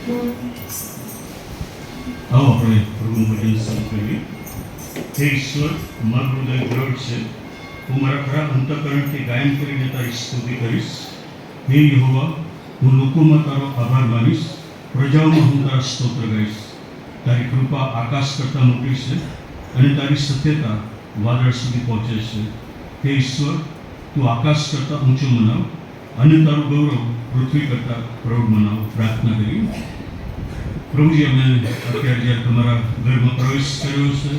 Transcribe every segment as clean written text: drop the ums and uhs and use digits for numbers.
आओ अपने प्रभु भजन शुरू करिए। हे ईश्वर, माરું હૃદય દ્રઢ છે, હું મારા ખરા અંતઃકરણથી ગાયન કરીને તારી સ્તુતિ કરીશ। હે યહોવા, હું લોકોમાં તારો આભાર માનીશ, પ્રજાઓમાં હું તારા સ્તોત્ર ગાઈશ। તારી કૃપા આકાશ કરતાં મોટી છે અને તારી સત્યતા વાદળ સુધી પહોંચે છે। હે ઈશ્વર, તું આકાશ કરતાં ઊંચું મનાવ અને તારું ગૌરવ પૃથ્વી કરતાં પ્રૌઢ મનાવ। પ્રાર્થના કરી। પ્રભુજી, અમે અત્યારે જ્યારે તમારા ઘરમાં પ્રવેશ કર્યો છે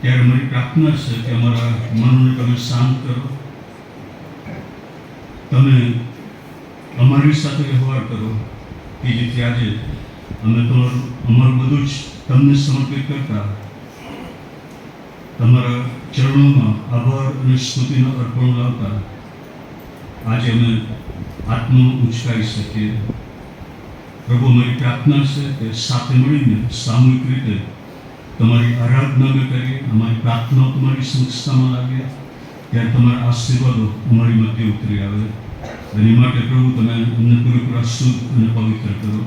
ત્યારે અમારી પ્રાર્થના છે કે અમારા મનને તમે શાંત કરો, તમે અમારી સાથે વ્યવહાર કરો કે જેથી આજે અમે અમારું બધું જ તમને સમર્પિત કરતા તમારા ચરણોમાં આભાર અને સ્તુતિનો અર્પણ લાવતા આજે અમે આત્મા ઉંચકાઈ શકીએ। પ્રભુ, અમારી પ્રાર્થના છે કે સાથે મળીને સામૂહિક રીતે તમારી આરાધના અમે કરીએ, અમારી પ્રાર્થનાઓ તમારી સંસ્થામાં લાગે ત્યારે તમારા આશીર્વાદો અમારી મધ્ય ઉતરી આવે। એની માટે પ્રભુ તમે અમને પૂરેપૂરા શુદ્ધ અને પવિત્ર કરો।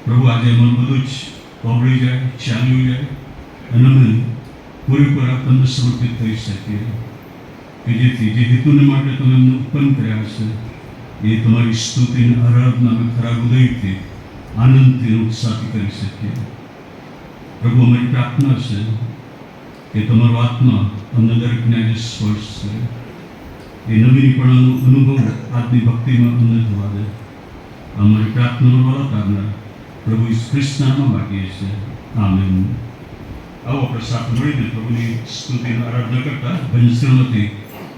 પ્રભુ, આજે અમારું બધું જ પહોળી જાય, ચાલ્યું જાય અને અમે પૂરેપૂરા તમને સમર્પિત થઈ શકીએ કે જેથી જે હેતુને માટે તમે અમને ઉત્પન્ન કર્યા છે એ તમારી સ્તુતિને આરાધના અમે ખરા હૃદયથી આનંદથી ઉત્સાહથી કરી શકીએ। પ્રભુ, અમારી પ્રાર્થના છે કે તમારો આત્મા અમને દરેકને આજે સ્પર્શ કરે, એ નવીનીપણાનો અનુભવ આજની ભક્તિમાં અમને થવા દે। અમારી પ્રાર્થનાનો વાળા કરનાર પ્રભુ ઈસુ ખ્રિસ્તના નામમાં માગીએ છીએ, આમેન। આવો આપણે સાથે મળીને પ્રભુની સ્તુતિની આરાધના કરતા ભજનશ્રીમાંથી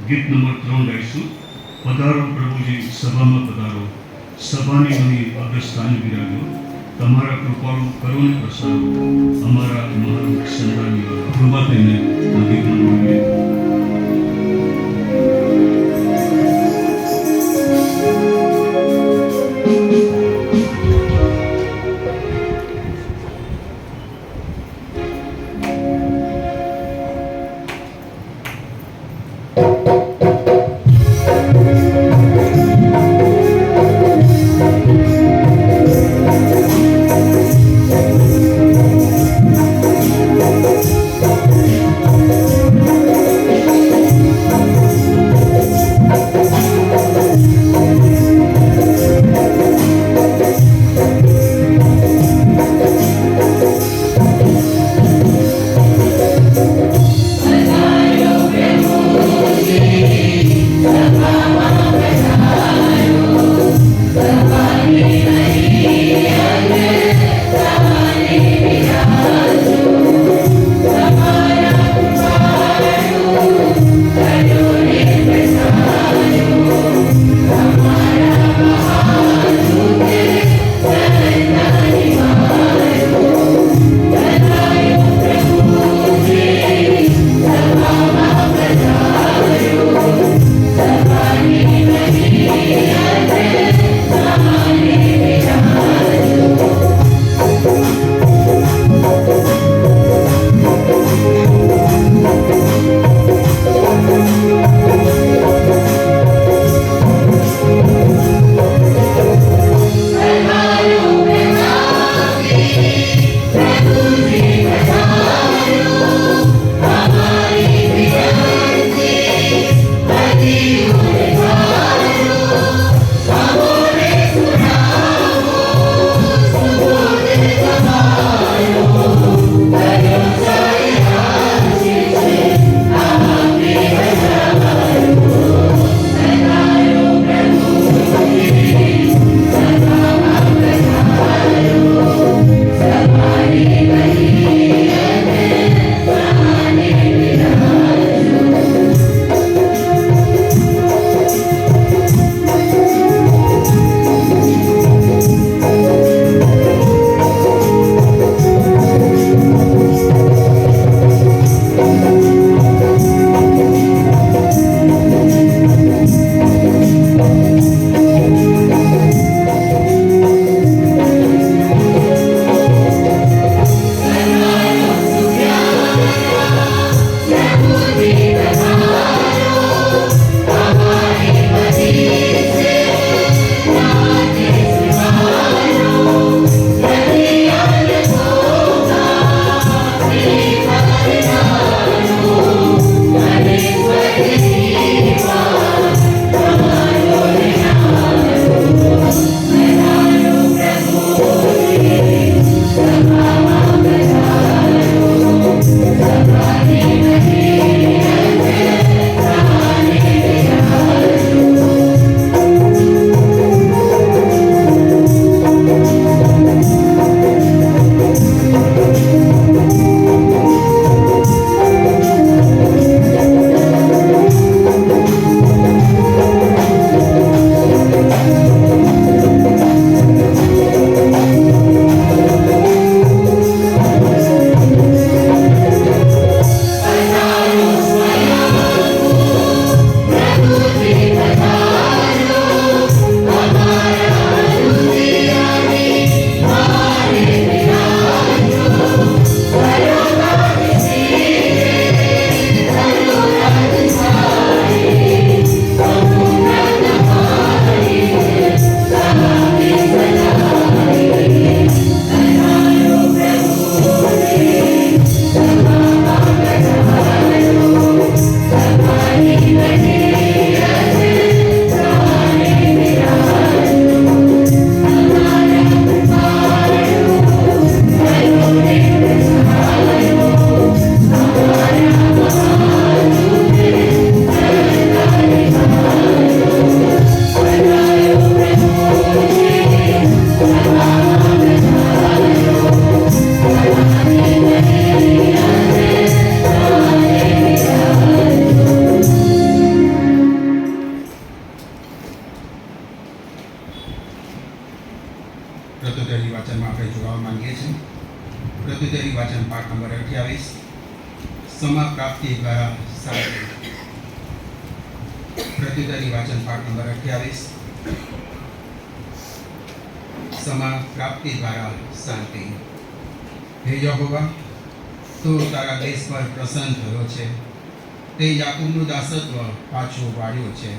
ગીત નંબર 3 ગાઈશું। પધારો પ્રભુજી સભામાં પધારો, સભાની અહીં અગ્રસ્થાને બિરાજો, તમારા કૃપાળુ કરુણે પ્રસારો, અમારા મહાન સંતાની કૃપા થઈને આ ગીતમાં મળીએ। પ્રત્યુત્તરી વાચનમાં આપણે જોડાવા માંગીએ છીએ. પ્રત્યુત્તરી વાચન પાઠ નંબર 28, સમાપ્રાપ્તિ દ્વારા શાંતિ. પ્રત્યુત્તરી વાચન પાઠ નંબર 28, સમાપ્રાપ્તિ દ્વારા શાંતિ. હે યહોવા, તું તારા દેશ પર પ્રસન્ન થયો છે, તે યાકૂબનું દાસત્વ પાછું વાળ્યું છે.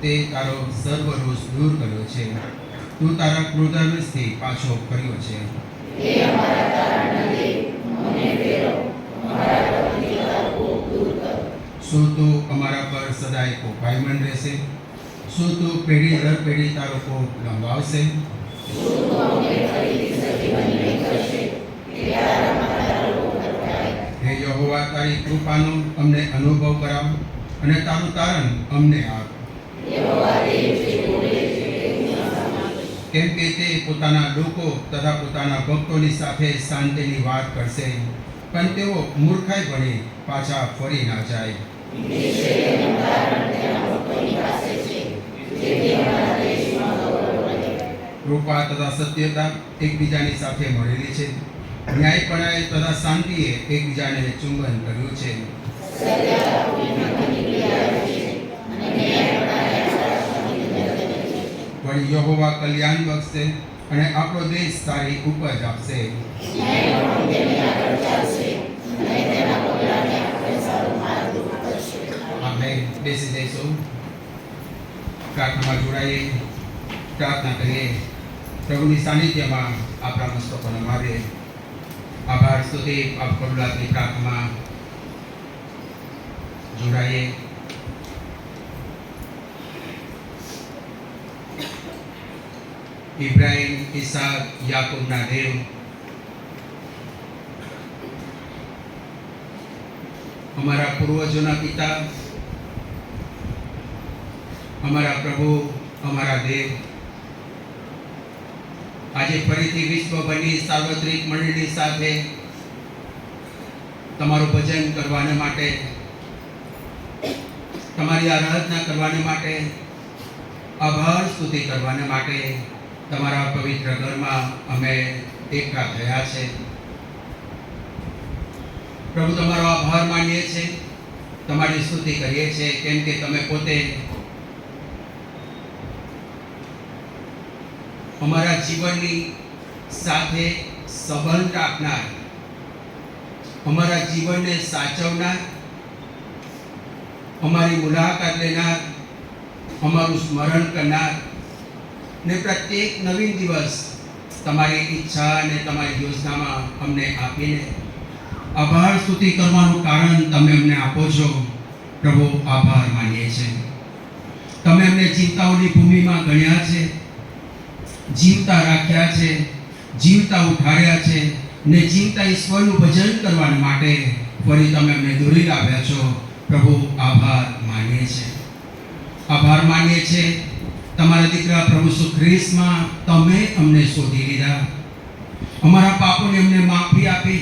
તે તારો સર્વ રોષ દૂર કર્યો છે, તું તારા ક્રોધાવેશથી પાછો ફર્યો છે. શું તું અમારા પર સદાય કોપાયમાન રહેશે? શું તું પેઢી દર પેઢી તારો કોપ લંબાવશે? હે યહોવા, તારી કૃપાનો અમને અનુભવ કરાવ અને તારું તારણ અમને આપ. કેમ કે તે પોતાના લોકો તથા પોતાના ભક્તોની સાથે શાંતિની વાત કરશે, પણ તેઓ મૂર્ખાઈ ભણી પાછા ફરી ના જાય. કૃપા તથા સત્યતા એકબીજાની સાથે મળેલી છે, ન્યાયપણાએ તથા શાંતિએ એકબીજાને ચુંબન કર્યું છે. વળી યહોવા કલ્યાણ બક્ષશે અને આપણો દેશ સારી ઉપજ આપશે. આપણે બેસી જઈશું, પ્રાર્થનામાં જોડાઈએ, પ્રાર્થના કરીએ. પ્રભુની સાનિધ્યમાં આપણા મસ્તકોને મારીએ. આભાર સ્તુતિ આપ કરુણાની પ્રાર્થનામાં જોડાઈએ. ઇબ્રાહિમ, ઈસાક, યાકૂબના દેવ, અમારા પૂર્વજોના પિતા, અમારા પ્રભુ, અમારા દેવ, આજે ફરીથી વિશ્વભરની સાર્વત્રિક મંડળીની સાથે તમારું ભજન કરવાને માટે, તમારી આરાધના કરવાને માટે, આભાર સ્તુતિ કરવાને માટે તમારા પવિત્ર ઘરમાં અમે એકઠા થયા છે. પ્રભુ, તમારો આભાર માનીએ છીએ, તમારી સ્તુતિ કરીએ છીએ, કેમ કે તમે પોતે અમારા જીવનની સાથે સંબંધ રાખનાર, અમારા જીવનને સાચવનાર, અમારી મુલાકાત લેનાર, અમારું સ્મરણ કરનાર ને પ્રત્યેક નવીન દિવસ તમારી ઈચ્છા અને તમારી યોજનામાં અમને આપીને આભાર સ્તુતિ કરવાનું કારણ તમે અમને આપો છો. પ્રભુ, આભાર માનીએ છીએ. તમે અમને જીવતાઓની ભૂમિમાં ગણ્યા છે, જીવતા રાખ્યા છે, જીવતા ઉઠાડ્યા છે ને જીવતા ઈશ્વરનું ભજન કરવા માટે ફરી તમે અમને દોરી લાવ્યા છો. પ્રભુ, આભાર માનીએ છીએ. આભાર માનીએ છીએ તમારા દીકરા પ્રભુ ઈસુ ખ્રિસ્તમાં તમે અમને શોધી લીધા, અમારા પાપોને અમને માફી આપી,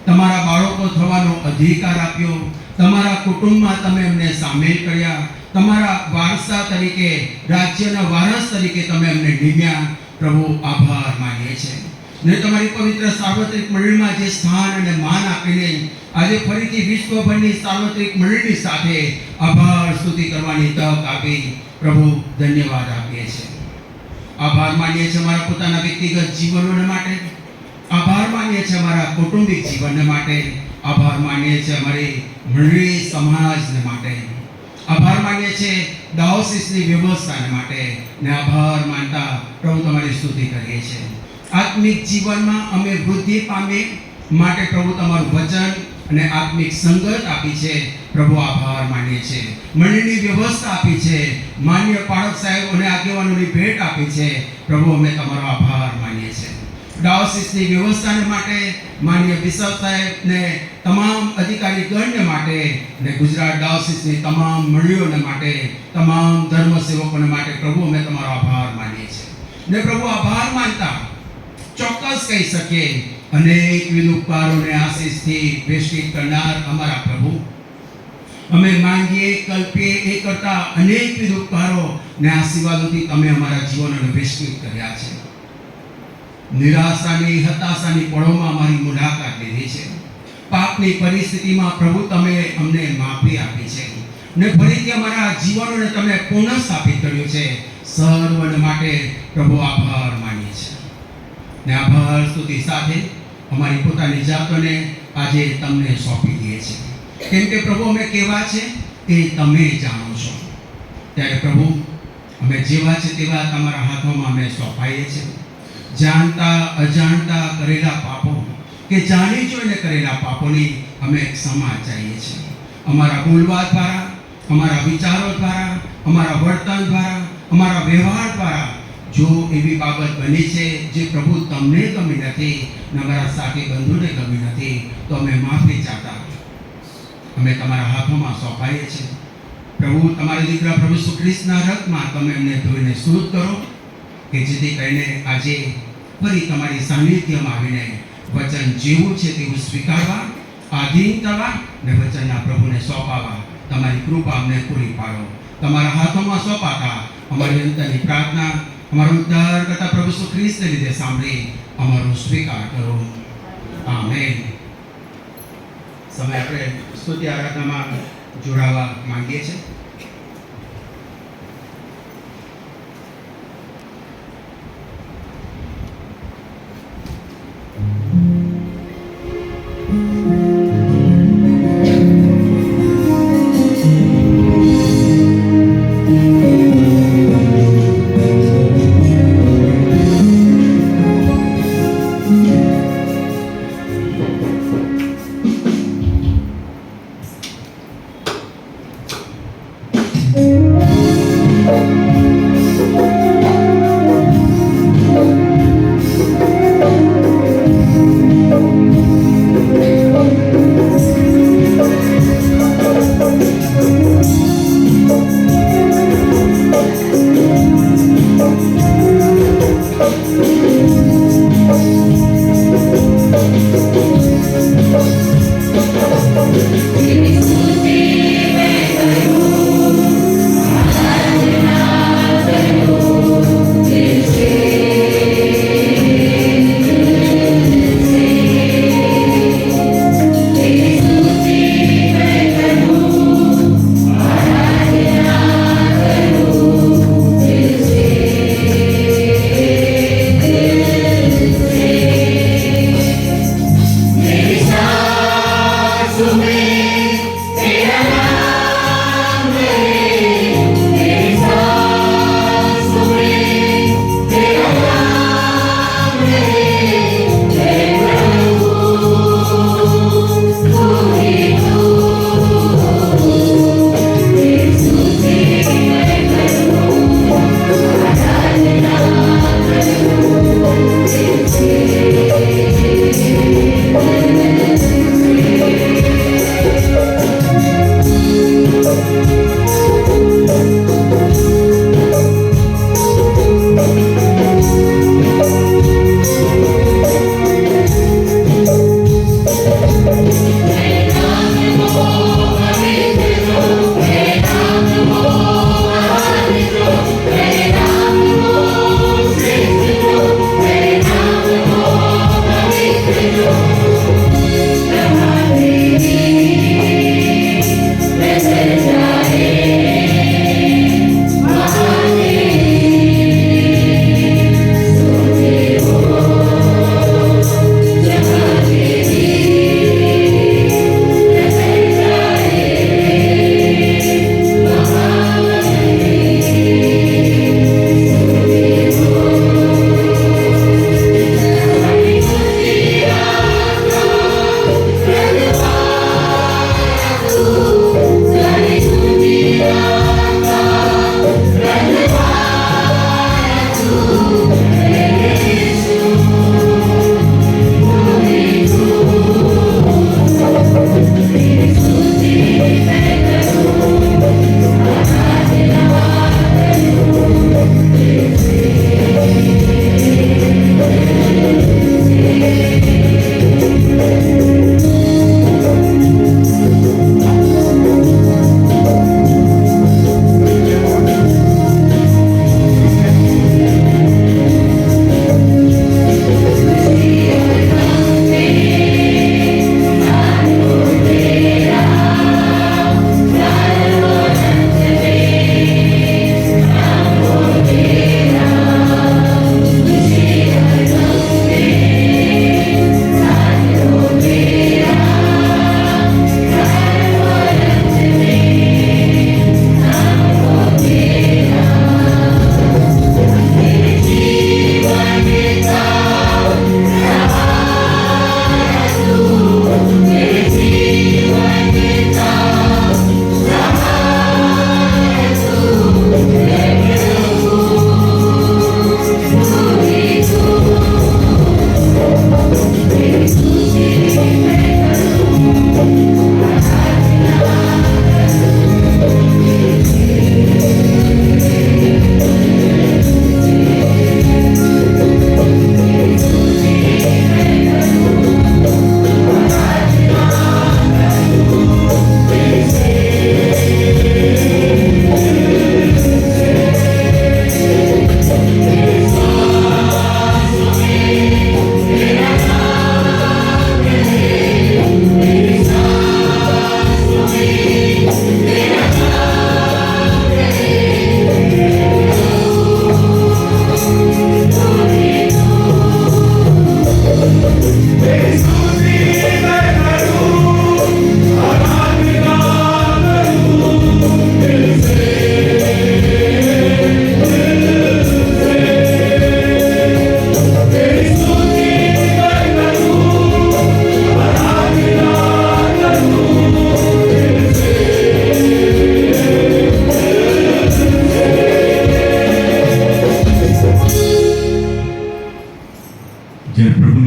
તમારા બાળકો થવાનો અધિકાર આપ્યો, તમારા કુટુંબમાં તમે અમને સામેલ કર્યા, તમારા વારસા તરીકે, રાજ્યના વારસ તરીકે તમે અમને નિમ્યા. પ્રભુ, આભાર માનીએ છીએ ને તમારી પવિત્ર સાર્વત્રિક મંડળીમાં જે સ્થાન અને માન આપીને આજે ફરીથી વિશ્વભરની સાર્વત્રિક મંડળીની સાથે આભાર સ્તુતિ કરવાની તક આપી. પ્રભુ, ધન્યવાદ આપીએ છીએ. આભાર માનીએ છીએ અમારા પોતાના વ્યક્તિગત જીવનોને માટે, આભાર માનીએ છીએ અમારા કૌટુંબિક જીવનને માટે, આભાર માનીએ છીએ અમારી મંડળી સમાજને માટે, આભાર માનીએ છીએ ડાયોસિસની વ્યવસ્થાને માટે ને આભાર માનતા પ્રભુ તમારી સ્તુતિ કરીએ છીએ. આત્મિક જીવનમાં અમે વૃદ્ધિ પામીએ માટે પ્રભુ તમારું વચન અને આત્મિક સંગત આપી છે. પ્રભુ, આભાર માનીએ છીએ. મંડળીની વ્યવસ્થા આપી છે, માન્ય પાળક સાહેબ અને આગેવાનોની ભેટ આપી છે. પ્રભુ, અમે તમારો આભાર માનીએ છીએ. ડાયોસિસની વ્યવસ્થાને માટે, માન્ય બિશપ સાહેબને, તમામ અધિકારી ગણને માટે ને ગુજરાત ડાયોસિસની તમામ મંડળીઓને માટે, તમામ ધર્મ સેવકોને માટે પ્રભુ અમે તમારો આભાર માનીએ છીએ. ને પ્રભુ, આભાર માનતા ચોક્કસ કહી શકીએ અનેકવિધ ઉપકારોને આશીષથી વેષ્ટિત કરનાર અમારા પ્રભુ, અમે માંગીએ કલ્પીએ એ કરતા અનેકવિધ ઉપકારો ને આશીર્વાદોથી તમે અમારા જીવનને વિસ્તૃત કર્યા છે. નિરાશાની હતાશાની પળોમાં અમારી મુલાકાત લીધી છે. પાપની પરિસ્થિતિમાં પ્રભુ તમે અમને માફી આપી છે ને ફરીથી અમારા જીવનને તમે પુનઃસ્થાપિત કર્યું છે. સર્વને માટે પ્રભુ આભાર માનીએ છીએ ને આભાર સ્તુતિ સાથે અમારી પોતાની જાતોને આજે તમને સોંપી દઈએ છીએ, કેમ કે પ્રભુ અમે કેવા છે એ તમે જાણો છો. ત્યારે પ્રભુ અમે જેવા છે તેવા તમારા હાથોમાં અમે સોંપાઈએ છીએ. જાણતા અજાણતા કરેલા પાપો કે જાણી જોઈને કરેલા પાપોની અમે ક્ષમા ચાહીએ છીએ. અમારા બોલવા દ્વારા, અમારા વિચારો દ્વારા, અમારા વર્તન દ્વારા, અમારા વ્યવહાર દ્વારા જો એવી બાબત બની છે જે પ્રભુ તમને ગમી નથી ને અમારા સાથી બંધુને ગમી નથી, તો અમે માફી ચાહતા અમે તમારા હાથોમાં સોંપાઈએ છીએ. પ્રભુ તમારા દીકરા પ્રભુ ઈસુ ખ્રિસ્તના રક્તમાં તમે એમને ધોઈને શુદ્ધ કરો કે જેથી કરીને આજે ફરી તમારી સાનિધ્યમાં આવીને વચન જેવું છે તેવું સ્વીકારવા, આધીન થવા ને વચનના પ્રભુને સોંપાવા તમારી કૃપા અમને પૂરી પાડો. તમારા હાથોમાં સોંપાતા અમારી અંતરની પ્રાર્થના અમારો ઉદ્ધાર કરતા પ્રભુ ઈસુ ખ્રિસ્તને લીધે સાંભળી અમારો સ્વીકાર કરો. આમેન. સમય આપણે સ્તુતિ આરાધનામાં જોડાવા માંગીએ છીએ.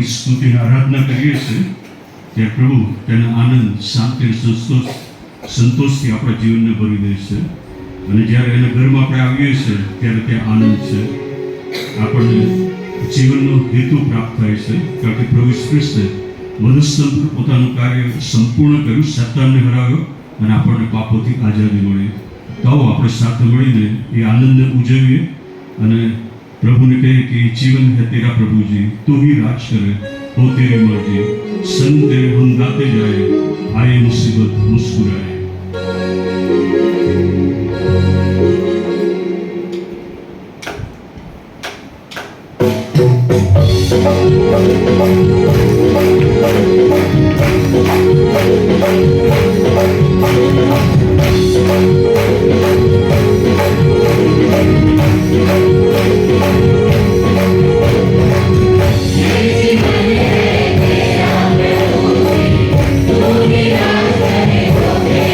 પ્રભુની સ્તુતિને આરાધના કરીએ છીએ ત્યારે પ્રભુ તેનો આનંદ શાંતિ અને સંતોષથી આપણા જીવનને ભરી દે છે. અને જ્યારે એના ઘરમાં આપણે આવીએ છીએ ત્યારે ત્યાં આનંદ છે, આપણને જીવનનો હેતુ પ્રાપ્ત થાય છે. કારણ કે પ્રભુ ઈસુ ખ્રિસ્તે મનુસ્તંભ પર પોતાનું કાર્ય સંપૂર્ણ કર્યું, શૈતાનને હરાવ્યો અને આપણને પાપોથી આઝાદી મળી. તો આવો આપણે સાથે મળીને એ આનંદને ઉજવીએ અને પ્રભુને કહીએ કે જીવન है तेरा प्रभु जी, तू ही राज करे, हो तेरी मर्जी, संग तेरे हम गाते जाए, आए मुसीबत मुस्कुराए. Thank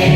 you.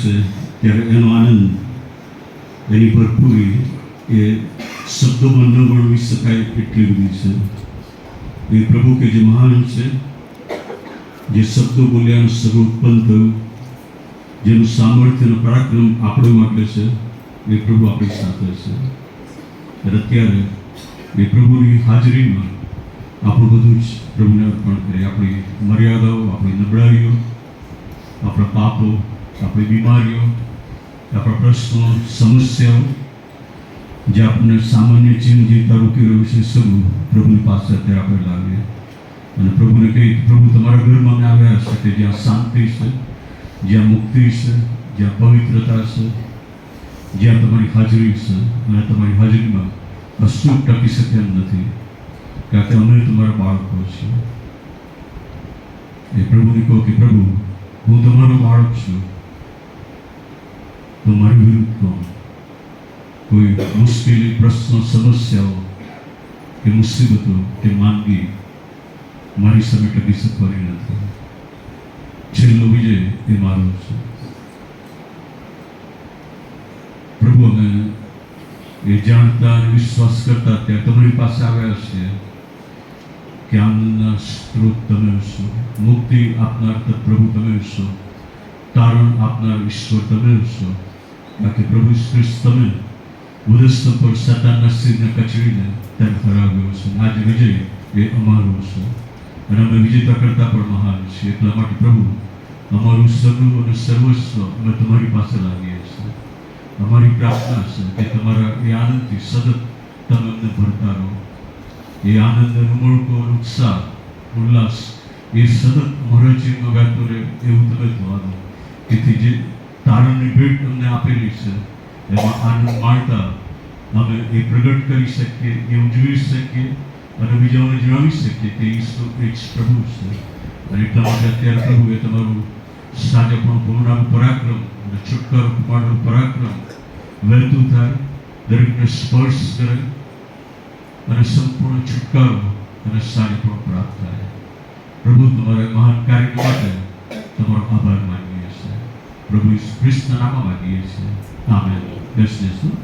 છે ત્યારે એનો આનંદ, એની ભરપૂરી એ શબ્દોમાં ન વર્ણવી શકાય એટલી બધી છે. એ પ્રભુ કે જે મહાન છે, જે શબ્દો બોલ્યાનું સર્વ ઉત્પન્ન થયું, જેનું સામર્થ્ય અને પરાક્રમ આપણે માટે છે, એ પ્રભુ આપણી સાથે છે. ત્યારે અત્યારે એ પ્રભુની હાજરીમાં આપણું બધું જ પ્રભુને અર્પણ કરીએ. આપણી મર્યાદાઓ, આપણી નબળાઈઓ, આપણા પાપો, આપણી બીમારીઓ, આપણા પ્રશ્નો, સમસ્યાઓ, જે આપણને સામાન્ય જીવન જીવતા રોકી રહ્યું છે, સૌ પ્રભુની પાસે અત્યારે આપણે લાવીએ અને પ્રભુને કહીએ કે પ્રભુ તમારા ઘરમાં અમે આવ્યા છે કે જ્યાં શાંતિ છે, જ્યાં મુક્તિ છે, જ્યાં પવિત્રતા છે, જ્યાં તમારી હાજરી છે અને તમારી હાજરીમાં કશું ટકી શકે એમ નથી, કારણ કે અમે તમારા બાળકો છીએ. એ પ્રભુને કહો કે પ્રભુ હું તમારો બાળક છું, તો મારી વિરુદ્ધ કોણ? કોઈ મુશ્કેલી, પ્રશ્નો, સમસ્યાઓ કે મુસીબતો કે માંદગી મારી સામે ટકી શકવાની નથી. છેલ્લો વિજય એ મારો છે. પ્રભુ અમે એ જાણતા અને વિશ્વાસ કરતા ત્યાં તમારી પાસે આવ્યા છીએ કે આનંદના સ્ત્રોત તમે હશો, મુક્તિ આપનાર પ્રભુ તમે હશો, તારણ આપનાર ઈશ્વર તમે હશો, કારણ કે પ્રભુ ખ્રિસ્ત તમે વધસ્તંભ પર સાતાનના શિરને કચડીને ત્યાં હરાવ્યો છે. આજે વિજય એ અમારો છે અને અમે વિજેતા કરતા પણ મહાન છીએ. એટલા માટે પ્રભુ અમારું સર્વ અને સર્વસ્વ અમે તમારી પાસે લાવીએ છીએ. અમારી પ્રાર્થના છે કે તમારા એ આનંદથી સતત તમે અમને ભરતા રહો. એ આનંદ, ઉમળકો, ઉત્સાહ, ઉલ્લાસ એ સતત અમારા જીવનમાં વહેતો રહે એવું તમે થવા દો, તેથી જે તારણની ભેટ અમને આપેલી છે એમાં આનંદ માણતા અમે એ પ્રગટ કરી શકીએ, એ ઉજવી શકીએ અને બીજાઓને જણાવી શકીએ કે ઈશ્વર એક પ્રભુ છે. અને એટલા માટે અત્યારે પ્રભુ એ તમારું સાજાપણું, પૂર્ણાનું પરાક્રમ અને છુટકારો પાડવાનું પરાક્રમ વહેતું થાય, દરેકને સ્પર્શ કરે અને સંપૂર્ણ છુટકારો અને સાજાપણું પ્રાપ્ત થાય. પ્રભુ તમારા મહાન કાર્ય માટે તમારો આભાર માનીએ છીએ. પ્રભુ ખ્રિસ્તના નામમાં માગીએ છીએ. આમેન. બેસીશું.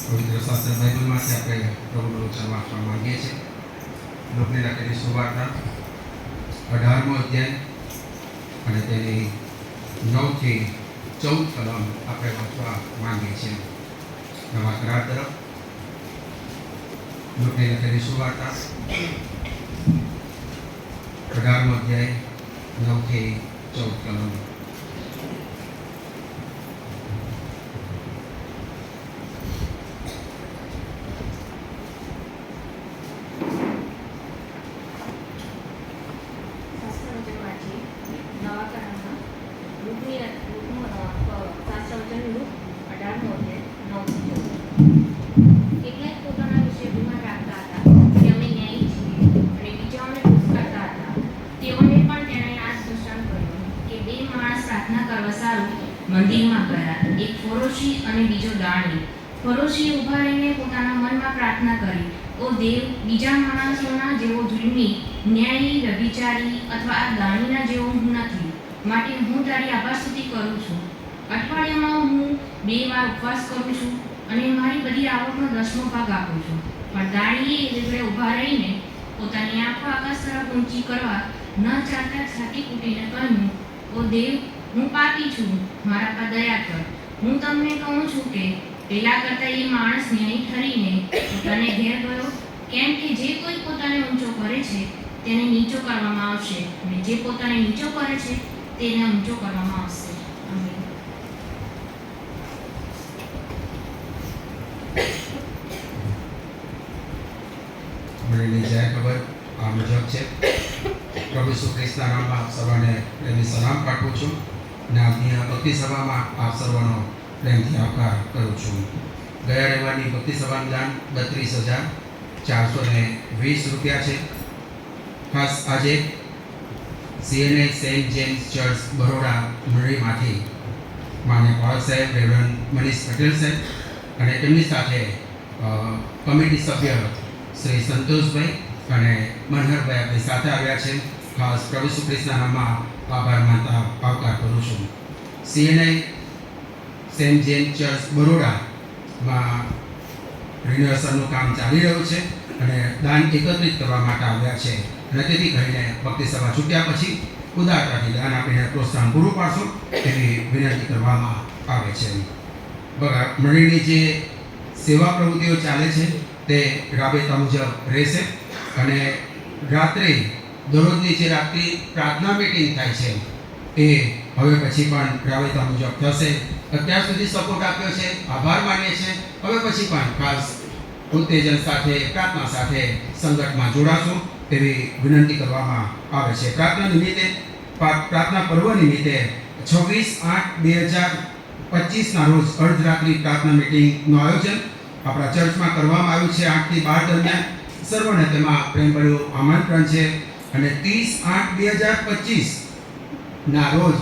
પવિત્ર શાસ્ત્ર બાઇબલમાંથી આપણે પ્રભુનું વચન વાંચવા માંગીએ છીએ. લોકની લખેલી સુવાર્તા 18મો અધ્યાય અને તેની 9 થી 14 કલમ આપણે વાંચવા માંગીએ છીએ. નવા કરાર તરફ લોકની લખેલી સુવાર્તા 18મો અધ્યાય 9 થી 14 કલમ. કેટલાક પોતાના વિશે ગુમાન રાખતા હતા કે અમે ન્યાયી છીએ અને બીજાઓને દુઃખ કરતા હતા. તેઓને પણ તેણે આ જ દૃષ્ટાંત કર્યું કે બે માણસ પ્રાર્થના કરવા સારું મંદિરમાં ગયા, એક ફરોશી અને બીજો દાણી. ફરોશી ઊભા રહીને પોતાના મનમાં પ્રાર્થના કરી, ઓ દેવ, બીજા માણસોના જેવો જુલ્મી, ન્યાયી, વ્યભિચારી અથવા આ દાણીના જેવો હું નથી. માટે હું તારી આભાસ્તુતિ કરું છું. અઠવાડિયામાં હું 2 વાર ઉપવાસ કરું છું અને મારી બધી આવકનો 10મો ભાગ આપું છું. પણ દાણીએ એટલે ઊભા રહીને પોતાની આંખો આકાશ તરફ ઊંચી કરવા ન ચાહતા છાતી કૂટીને કહ્યું, ઓ દેવ, હું પાપી છું, મારા પર દયા કર. હું તમને કહું છું કે પેલા કરતાં એ માણસ ન્યાયી ઠરીને પોતાને ઘેર ગયો, કેમ કે જે કોઈ પોતાને ઊંચો કરે છે તેને નીચો કરવામાં આવશે, અને જે પોતાને નીચો કરે છે તેને ઊંચો કરવામાં આવશે. આમીન. મળેલી જય ખબર આ મુજબ છે. પ્રભુ ઈસુ ખ્રિસ્તના નામમાં આપ સર્વને પ્રેમથી સલામ પાઠવું છું અને આજની આ ભક્તિ સભામાં આપ સર્વનો પ્રેમથી આભાર કરું છું. ગયા રવિવારની ભક્તિ સભાનું દાન 32,420 રૂપિયા છે. ખાસ આજે CNA saint James church Baroda મંડળીમાંથી માન્ય પાળક સાહેબ, રેવરન્ડ મનીષ પટેલ સાહેબ અને તેમની સાથે કમિટી સભ્ય શ્રી સંતોષભાઈ અને મનહરભાઈ આપણી સાથે આવ્યા છે. ખાસ પ્રભુ ઈસુ ખ્રિસ્તના નામમાં આભાર માનતા આવકાર કરું છું. CNA સેન્ટ જેમ્સ ચર્ચ બરોડામાં રિનોવેશનનું કામ ચાલી રહ્યું છે અને દાન એકત્રિત કરવા માટે આવ્યા છે અને તેથી કરીને ભક્તિ સભા છૂટ્યા પછી ઉદારતાથી દાન આપીને પ્રોત્સાહન પૂરું પાડશો એવી વિનંતી કરવામાં આવે છે. મંડળીની જે સેવા પ્રવૃત્તિઓ ચાલે છે તે રાબેતા મુજબ રહેશે અને રાત્રે દરરોજની જે રાત્રિ પ્રાર્થના મીટિંગ થાય છે એ હવે પછી પણ રાબેતા મુજબ થશે. અત્યાર સુધી સપોર્ટ આપ્યો છે, આભાર માનીએ છીએ. હવે પછી પણ ખાસ ઉત્તેજન સાથે, પ્રાર્થના સાથે સંગઠનમાં જોડાશો તેવી વિનંતી કરવામાં આવે છે. પ્રાર્થના નિમિત્તે, પ્રાર્થના પર્વ નિમિત્તે 26/8/2025ના રોજ અર્ધરાત્રિ પ્રાર્થના મીટિંગનું આયોજન આપણા ચર્ચમાં કરવામાં આવ્યું છે. 8 થી 12 દરમિયાન સર્વને તેમાં પ્રેમભર્યું આમંત્રણ છે અને 30/8/2025ના રોજ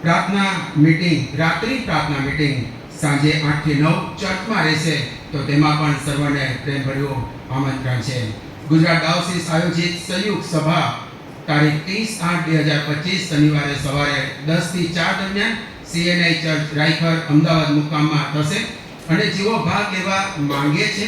પ્રાર્થના મીટિંગ, રાત્રિ પ્રાર્થના મીટિંગ સાંજે 8 થી 9 ચર્ચમાં રહેશે. તો તેમાં પણ સર્વને પ્રેમભર્યું આમંત્રણ છે. ગુજરાત ડાયોસીસ આયોજિત સંયુક્ત સભા તારીખ 30/8/2025 શનિવારે સવારે 10 થી 4 દરમિયાન CNA ચર્ચ રાયખર અમદાવાદ મુકામમાં થશે અને જેઓ ભાગ લેવા માંગે છે,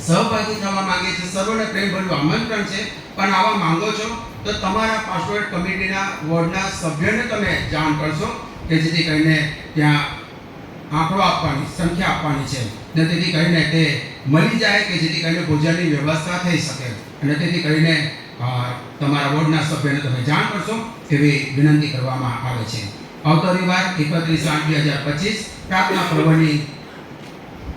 સહભાગી થવા માંગે છે, સર્વને પ્રેમભર્યું આમંત્રણ છે. પણ આવા માંગો છો તો તમારા પાસ્ટોરેટ કમિટીના વોર્ડના સભ્યને તમે જાણ કરશો કે જેથી કરીને ત્યાં આંકડો આપવાની, સંખ્યા આપવાની છે ને તેથી કરીને તે મળી જાય કે જેથી કરીને ભોજનની વ્યવસ્થા થઈ શકે અને તેથી કરીને તમારા વોર્ડના સભ્યને તમે જાણ કરશો એવી વિનંતી કરવામાં આવે છે. આવતો રવિવાર 31/8/2025 પ્રાર્થના પર્વની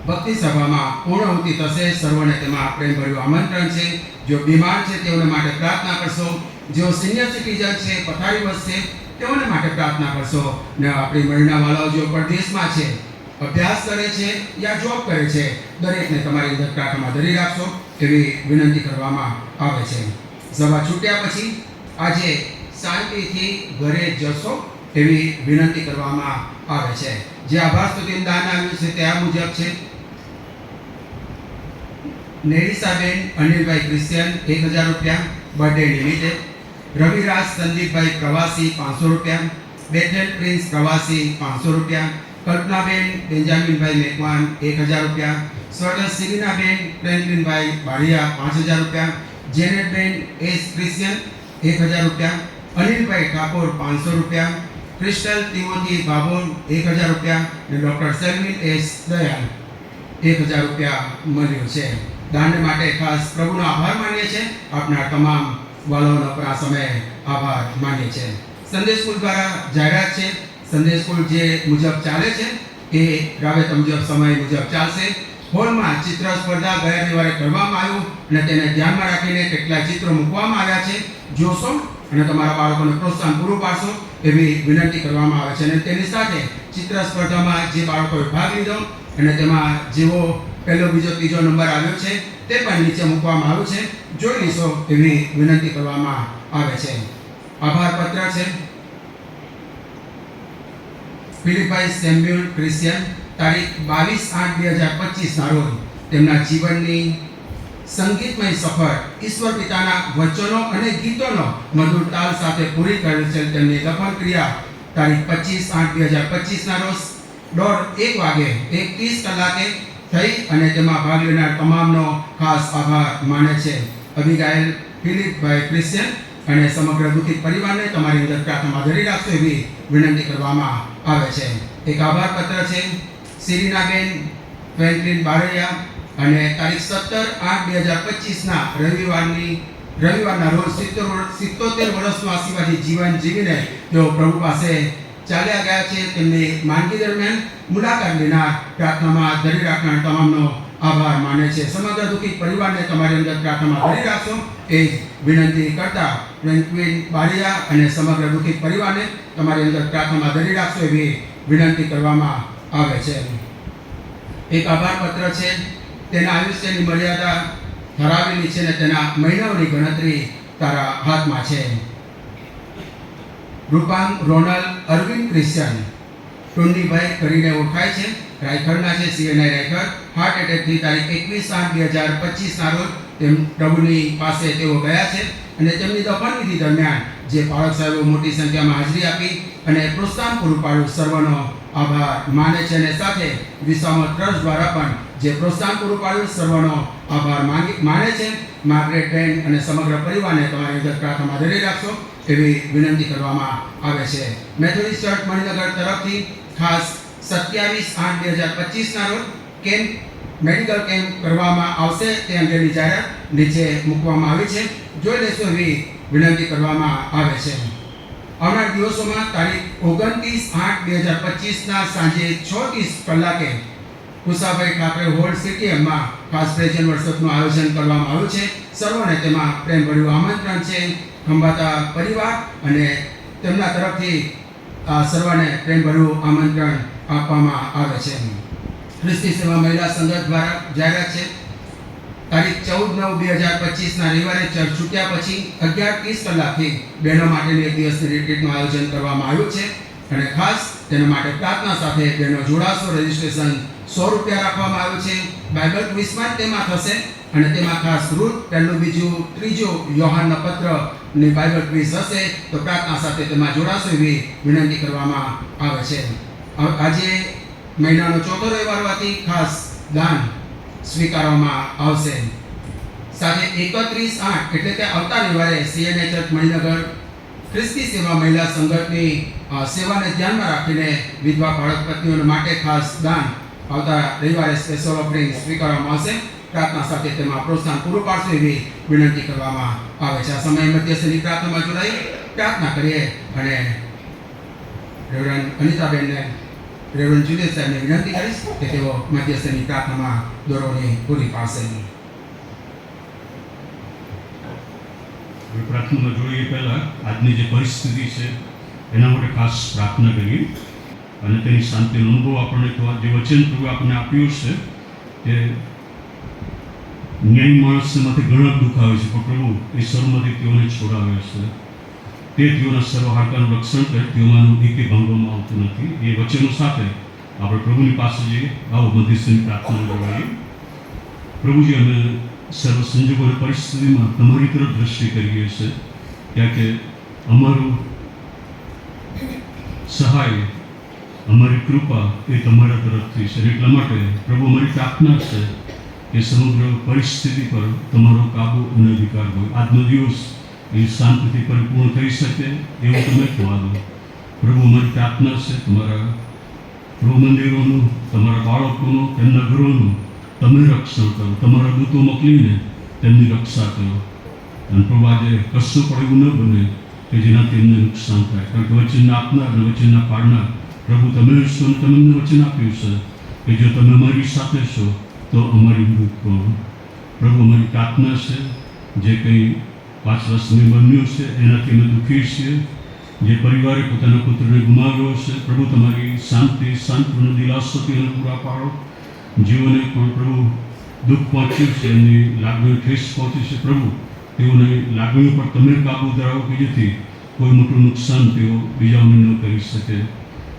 ભક્તિ સભામાં પૂર્ણાહુતિ થશે. સર્વને તેમાં પ્રેમભર્યું આમંત્રણ છે. જો બીમાર છે તેઓને માટે પ્રાર્થના કરશો, જેઓ સિનિયર સિટીઝન છે, પથારીવશ છે તેઓને માટે પ્રાર્થના કરશો ને આપણી મહિના વાળાઓ જો પરદેશમાં છે, અભ્યાસ કરે છે યા જોબ કરે છે, દરેકને તમારી અંદર પ્રાર્થનામાં ધરી રાખશો એવી વિનંતી કરવામાં આવે છે. સભા છૂટ્યા પછી આજે શાંતિથી ઘરે જશો એવી વિનંતી કરવામાં આવે છે. જે આભાર સ્તુતિનું દાન આવ્યું છે તે આ મુજબ છે. નેરીસાબેન અનિલભાઈ ક્રિશ્ચિયન 1000 રૂપિયા બર્થડે નિમિત્તે. રવિરાજ સંદીપભાઈ પ્રવાસી 500 રૂપિયા. બેથેલ પ્રિન્સ પ્રવાસી 500 રૂપિયા. કલ્પનાબેન બેન્જામિનભાઈ મેકવાન 1000 રૂપિયા. સ્વર્ગસ્થ સિરીનાબેન ફ્રેન્કલિનભાઈ બારિયા 5000 રૂપિયા. જેનેટબેન એસ ક્રિશ્ચિયન 1000 રૂપિયા. અનિલભાઈ ઠાકોર 500 રૂપિયા. ક્રિસ્ટલ તિમોથી ભાભોર 1000 રૂપિયા અને ડોક્ટર સેલ્વિન એસ દયાલ 1000 રૂપિયા મળ્યું છે. દાન માટે ખાસ પ્રભુનો આભાર માનીએ છીએ. આપના તમામ વાલોનો પર આ સમયે આભાર માનીએ છીએ. સંદેશ સ્કૂલ દ્વારા જાહેરાત છે. સંદેશ સ્કૂલ જે મુજબ ચાલે છે એ રાબેતા મુજબ સમય મુજબ ચાલશે. હોલમાં ચિત્ર સ્પર્ધા ગયા રવિવારે કરવામાં આવ્યું અને તેને ધ્યાનમાં રાખીને કેટલાક ચિત્રો મૂકવામાં આવ્યા છે. જોશો અને તમારા બાળકોને પ્રોત્સાહન પૂરું પાડશો એવી વિનંતી કરવામાં આવે છે. અને તેની સાથે ચિત્ર સ્પર્ધામાં જે બાળકોએ ભાગ લીધો અને તેમાં જેવો પહેલો, બીજો, ત્રીજો નંબર આવ્યો છે તે પણ નીચે મૂકવામાં આવ્યું છે. જોઈ લેશો એવી વિનંતી કરવામાં આવે છે. આભાર પત્ર છે. ફિલિપાઈ સેમ્યુઅલ ક્રિશ્ચિયન તારીખ 22/8/2025ના રોજ તેમના જીવનની સંગીતમય સફર ઈશ્વર પિતાના વચનો અને ગીતોનો મધુર તાલ સાથે પૂરી કરેલ છે. તેમની દફન ક્રિયા તારીખ 25/8/2025 ના રોજ 1:30 વાગે 1:30 કલાકે થઈ અને તેમાં ભાગ લેનાર તમામનો ખાસ આભાર માને છે. અબિગાઇલ ફિલિપભાઈ ક્રિશ્ચિયન અને સમગ્ર દુઃખિત પરિવારને તમારી અંદર પ્રાર્થનામાં ધરી રાખશો એવી વિનંતી કરવામાં આવે છે. એક આભાર પત્ર છે સિરીનાબેન ફ્રેન્કલિન બારૈયા અને તારીખ 17/8/2025 ના રવિવારના રોજ 77 વર્ષનું આશીર્વાદી જીવન જીવીને તેઓ પ્રભુ પાસે ચાલ્યા ગયા છે. તેમની માંદગી દરમિયાન મુલાકાત લેનાર પ્રાર્થનામાં ધરી રાખનાર તમામનો આભાર માને છે. સમગ્ર દુઃખી પરિવારને તમારી અંદર પ્રાર્થનામાં ધરી રાખશો એ જ વિનંતી કરતા ફ્રેન્કલિન બારૈયા અને સમગ્ર દુઃખી પરિવારને તમારી અંદર પ્રાર્થનામાં ધરી રાખશો એવી વિનંતી કરવામાં આવે છે. એક આભાર પત્ર છે. તેના આયુષ્યની મર્યાદા ધરાવેલી છે અને તેના મહિનાઓની ગણતરી તારા હાથમાં છે. રૂપાંગ રોનલ અરવિંદ ક્રિશ્ચિયન ટુંડીભાઈ કરીને ઓળખાય છે. રાયખડના છે. સીએનઆઈ રાયખડ. હાર્ટ એટેકથી તારીખ 21/8/2025 ના રોજ તેમ પ્રભુની પાસે તેઓ ગયા છે અને તેમની દફન વિધિ દરમિયાન જે પાળક સાહેબો મોટી સંખ્યામાં હાજરી આપી અને પ્રોત્સાહન પૂરું પાડ્યું સર્વનો આભાર માને છે અને સાથે વિશ્વામ ટ્રસ્ટ દ્વારા પણ જે પ્રોત્સાહન પૂરું પાડ્યું સર્વનો આભાર માને છે. માર્ગરેટ બેન અને સમગ્ર પરિવારને તમારી અંદર પ્રાર્થનામાં ધરી રાખશો એવી વિનંતી કરવામાં આવે છે. મેથોડિસ્ટ ચર્ચ મણિનગર તરફથી ખાસ 27/8/2025 ના રોજ મેડિકલ કેમ્પ કરવામાં આવશે. તે અંગેની જાહેરાત નીચે મૂકવામાં આવી છે. જોઈ લેશો એવી વિનંતી કરવામાં આવે છે. આવનાર દિવસોમાં તારીખ 29/8/2025 ના સાંજે 6:30 કલાકે કુસાભાઈ ઠાકરે હોલ સ્ટેડિયમમાં ખાસ પ્રેઝન્ટ વર્કશોપનું આયોજન કરવામાં આવ્યું છે. સર્વને તેમાં પ્રેમભર્યું આમંત્રણ છે. ખંભાતા પરિવાર અને તેમના તરફથી સર્વને પ્રેમભર્યું આમંત્રણ આપવામાં આવે છે. ખ્રિસ્તી સેવા મહિલા સંઘ દ્વારા જાહેરાત છે. તારીખ 14/9/2025 ના રવિવારે ચર્ચ છૂટ્યા પછી 11:30 કલાકથી બહેનો માટેની એક દિવસની રિટ્રીટનું આયોજન કરવામાં આવ્યું છે અને ખાસ તેના માટે પ્રાર્થના સાથે બહેનો જોડાશો. રજિસ્ટ્રેશન ₹100 રાખવામાં આવ્યું છે. બાઇબલ ક્વિઝમાં તેમાં થશે અને તેમાં ખાસ રૂથ 1, 2, 3 યોહાનના પત્રની બાઇબલ ક્વિઝ હશે. તો પ્રાર્થના સાથે તેમાં જોડાશો એવી વિનંતી કરવામાં આવે છે. આજે મહિનાનો ચોથો રવિવાર હોવાથી ખાસ દાન સ્વીકારવામાં આવશે. સાથે 31/8 એટલે કે આવતા રવિવારે સીએનઆઈ ચર્ચ મણિનગર ખ્રિસ્તી સેવા મહિલા સંગઠનની સેવાને ધ્યાનમાં રાખીને વિધવા બાળક પત્નીઓ માટે ખાસ દાન આવતા રવિવારે સ્પેશિયલ ઓફરિંગ સ્વીકારવામાં આવશે. પ્રાર્થના સાથે તેમાં પ્રોત્સાહન પૂરું પાડશે એવી વિનંતી કરવામાં આવે છે. આ સમયે મધ્યસ્થની પ્રાર્થનામાં જોડાઈ પ્રાર્થના કરીએ અને રેવરન્ડ અનિતાબેનને રેવરન્ડ જુલિયસ સાહેબને વિનંતી કરીશ કે તેઓ મધ્યસ્થની પ્રાર્થનામાં દોરોની પૂરી પાડશે. પ્રાર્થનામાં જોડીએ પહેલાં આજની જે પરિસ્થિતિ છે એના માટે ખાસ પ્રાર્થના કરીએ અને તેની શાંતિનો અનુભવ આપણને જે વચન પ્રભુ આપણને આપ્યું છે કે ન્યાય માણસમાંથી ઘણા દુઃખ આવે છે પણ પ્રભુ એ સર્વમાંથી તેઓને છોડાવે છે. તે તેઓના સર્વ હાડકાનું રક્ષણ કરે, તેઓમાંનું એકે ભાંગવામાં આવતું નથી. એ વચનો સાથે આપણે પ્રભુની પાસે જઈએ. આવો મધ્યસ્થની પ્રાર્થના જોડાઈએ. પ્રભુજી, અમે સર્વ સંજોગો અને પરિસ્થિતિમાં તમારી તરફ દ્રષ્ટિ કરીએ છીએ ત્યાં કે અમારું સહાય, અમારી કૃપા એ તમારા તરફથી છે. એટલા માટે પ્રભુ અમારી પ્રાર્થના છે કે સમગ્ર પરિસ્થિતિ પર તમારો કાબુ અને અધિકાર હોય. આજનો દિવસ એ શાંતિથી પરિપૂર્ણ થઈ શકે એવું તમે થવા દો. પ્રભુ અમારી પ્રાર્થના છે તમારા ગૃહ મંદિરોનું, તમારા બાળકોનું, તેમના ઘરોનું તમે રક્ષણ કરો. તમારા દૂતો મોકલીને તેમની રક્ષા કરો. અને પ્રભુ આજે કશું પણ એવું ન બને કે જેનાથી એમને નુકસાન થાય. કારણ કે વચનને આપનાર અને વચનના પાડનાર પ્રભુ તમે છો અને તમે વચન આપ્યું છે કે જો તમે અમારી સાથે છો તો અમારી વિરુદ્ધ કોણ. પ્રભુ અમારી પ્રાર્થના છે જે કંઈ 5 વર્ષની બન્યું છે એનાથી અમે દુઃખી છીએ. જે પરિવારે પોતાના પુત્રને ગુમાવ્યો છે પ્રભુ તમારી શાંતિ, સાંત્વના, દિલાસોથી એને પૂરા પાડો. જીવોને પણ પ્રભુ દુઃખ પહોંચ્યું છે, એમની લાગણીઓ ઠેસ પહોંચી છે. પ્રભુ તેઓની લાગણીઓ પર તમે કાબુ ધરાવો કે જેથી કોઈ મોટું નુકસાન તેઓ બીજાઓને ન કરી શકે.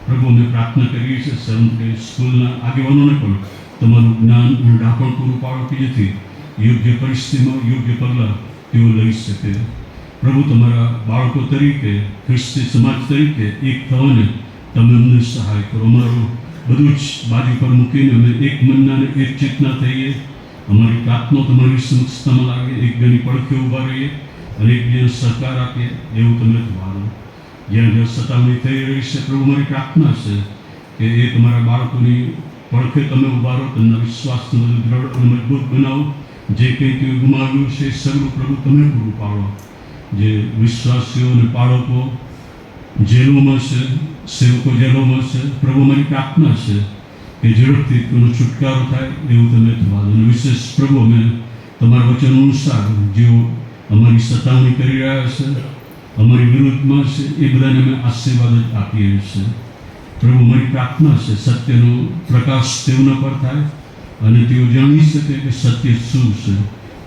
પ્રભુ અમે પ્રાર્થના કરીએ છીએ સર્વ સ્કૂલના આગેવાનોને પણ તમારું જ્ઞાન અને ડાપણ પૂરું પાડો કે જેથી યોગ્ય પરિસ્થિતિમાં યોગ્ય પગલાં તેઓ લઈ શકે. પ્રભુ, તમારા બાળકો તરીકે, ખ્રિસ્તી સમાજ તરીકે એક થવાને તમે અમને સહાય કરો. અમારું બધું જ બાજુ પર મૂકીને અમે એક મનના અને એક ચેતના થઈએ. અમારી પ્રાર્થના તમારી સમક્ષતામાં લાગે, એકબીજાની પડખે ઊભા રહીએ અને એકબીજાને સહકાર આપીએ એવું તમે થવા દો. જ્યાં જ્યાં સતાવણી થઈ રહી છે પ્રભુ, મારી પ્રાર્થના છે કે એ તમારા બાળકોની પડખે તમે ઊભા રહો, તેમના વિશ્વાસને બધું દ્રઢ અને મજબૂત બનાવો. જે કંઈ તેઓ ગુમાવ્યું છે એ સગળું પ્રભુ તમે પૂરું પાડો. જે વિશ્વાસીઓ અને બાળકો જેલોમાં છે, સેવકો જેલોમાં છે, પ્રભુ મારી પ્રાર્થના છે કે ઝડપથી તેનો છુટકારો થાય એવું તમે થવા દો. અને વિશેષ પ્રભુ, અમે તમારા વચન અનુસાર જેઓ અમારી સતાવણી કરી રહ્યા છે, અમારી વિરુદ્ધમાં છે, એ બધાને અમે આશીર્વાદ જ આપીએ છીએ. પ્રભુ, મારી પ્રાર્થના છે સત્યનો પ્રકાશ તેઓના પર થાય અને તેઓ જાણી શકે કે સત્ય શું છે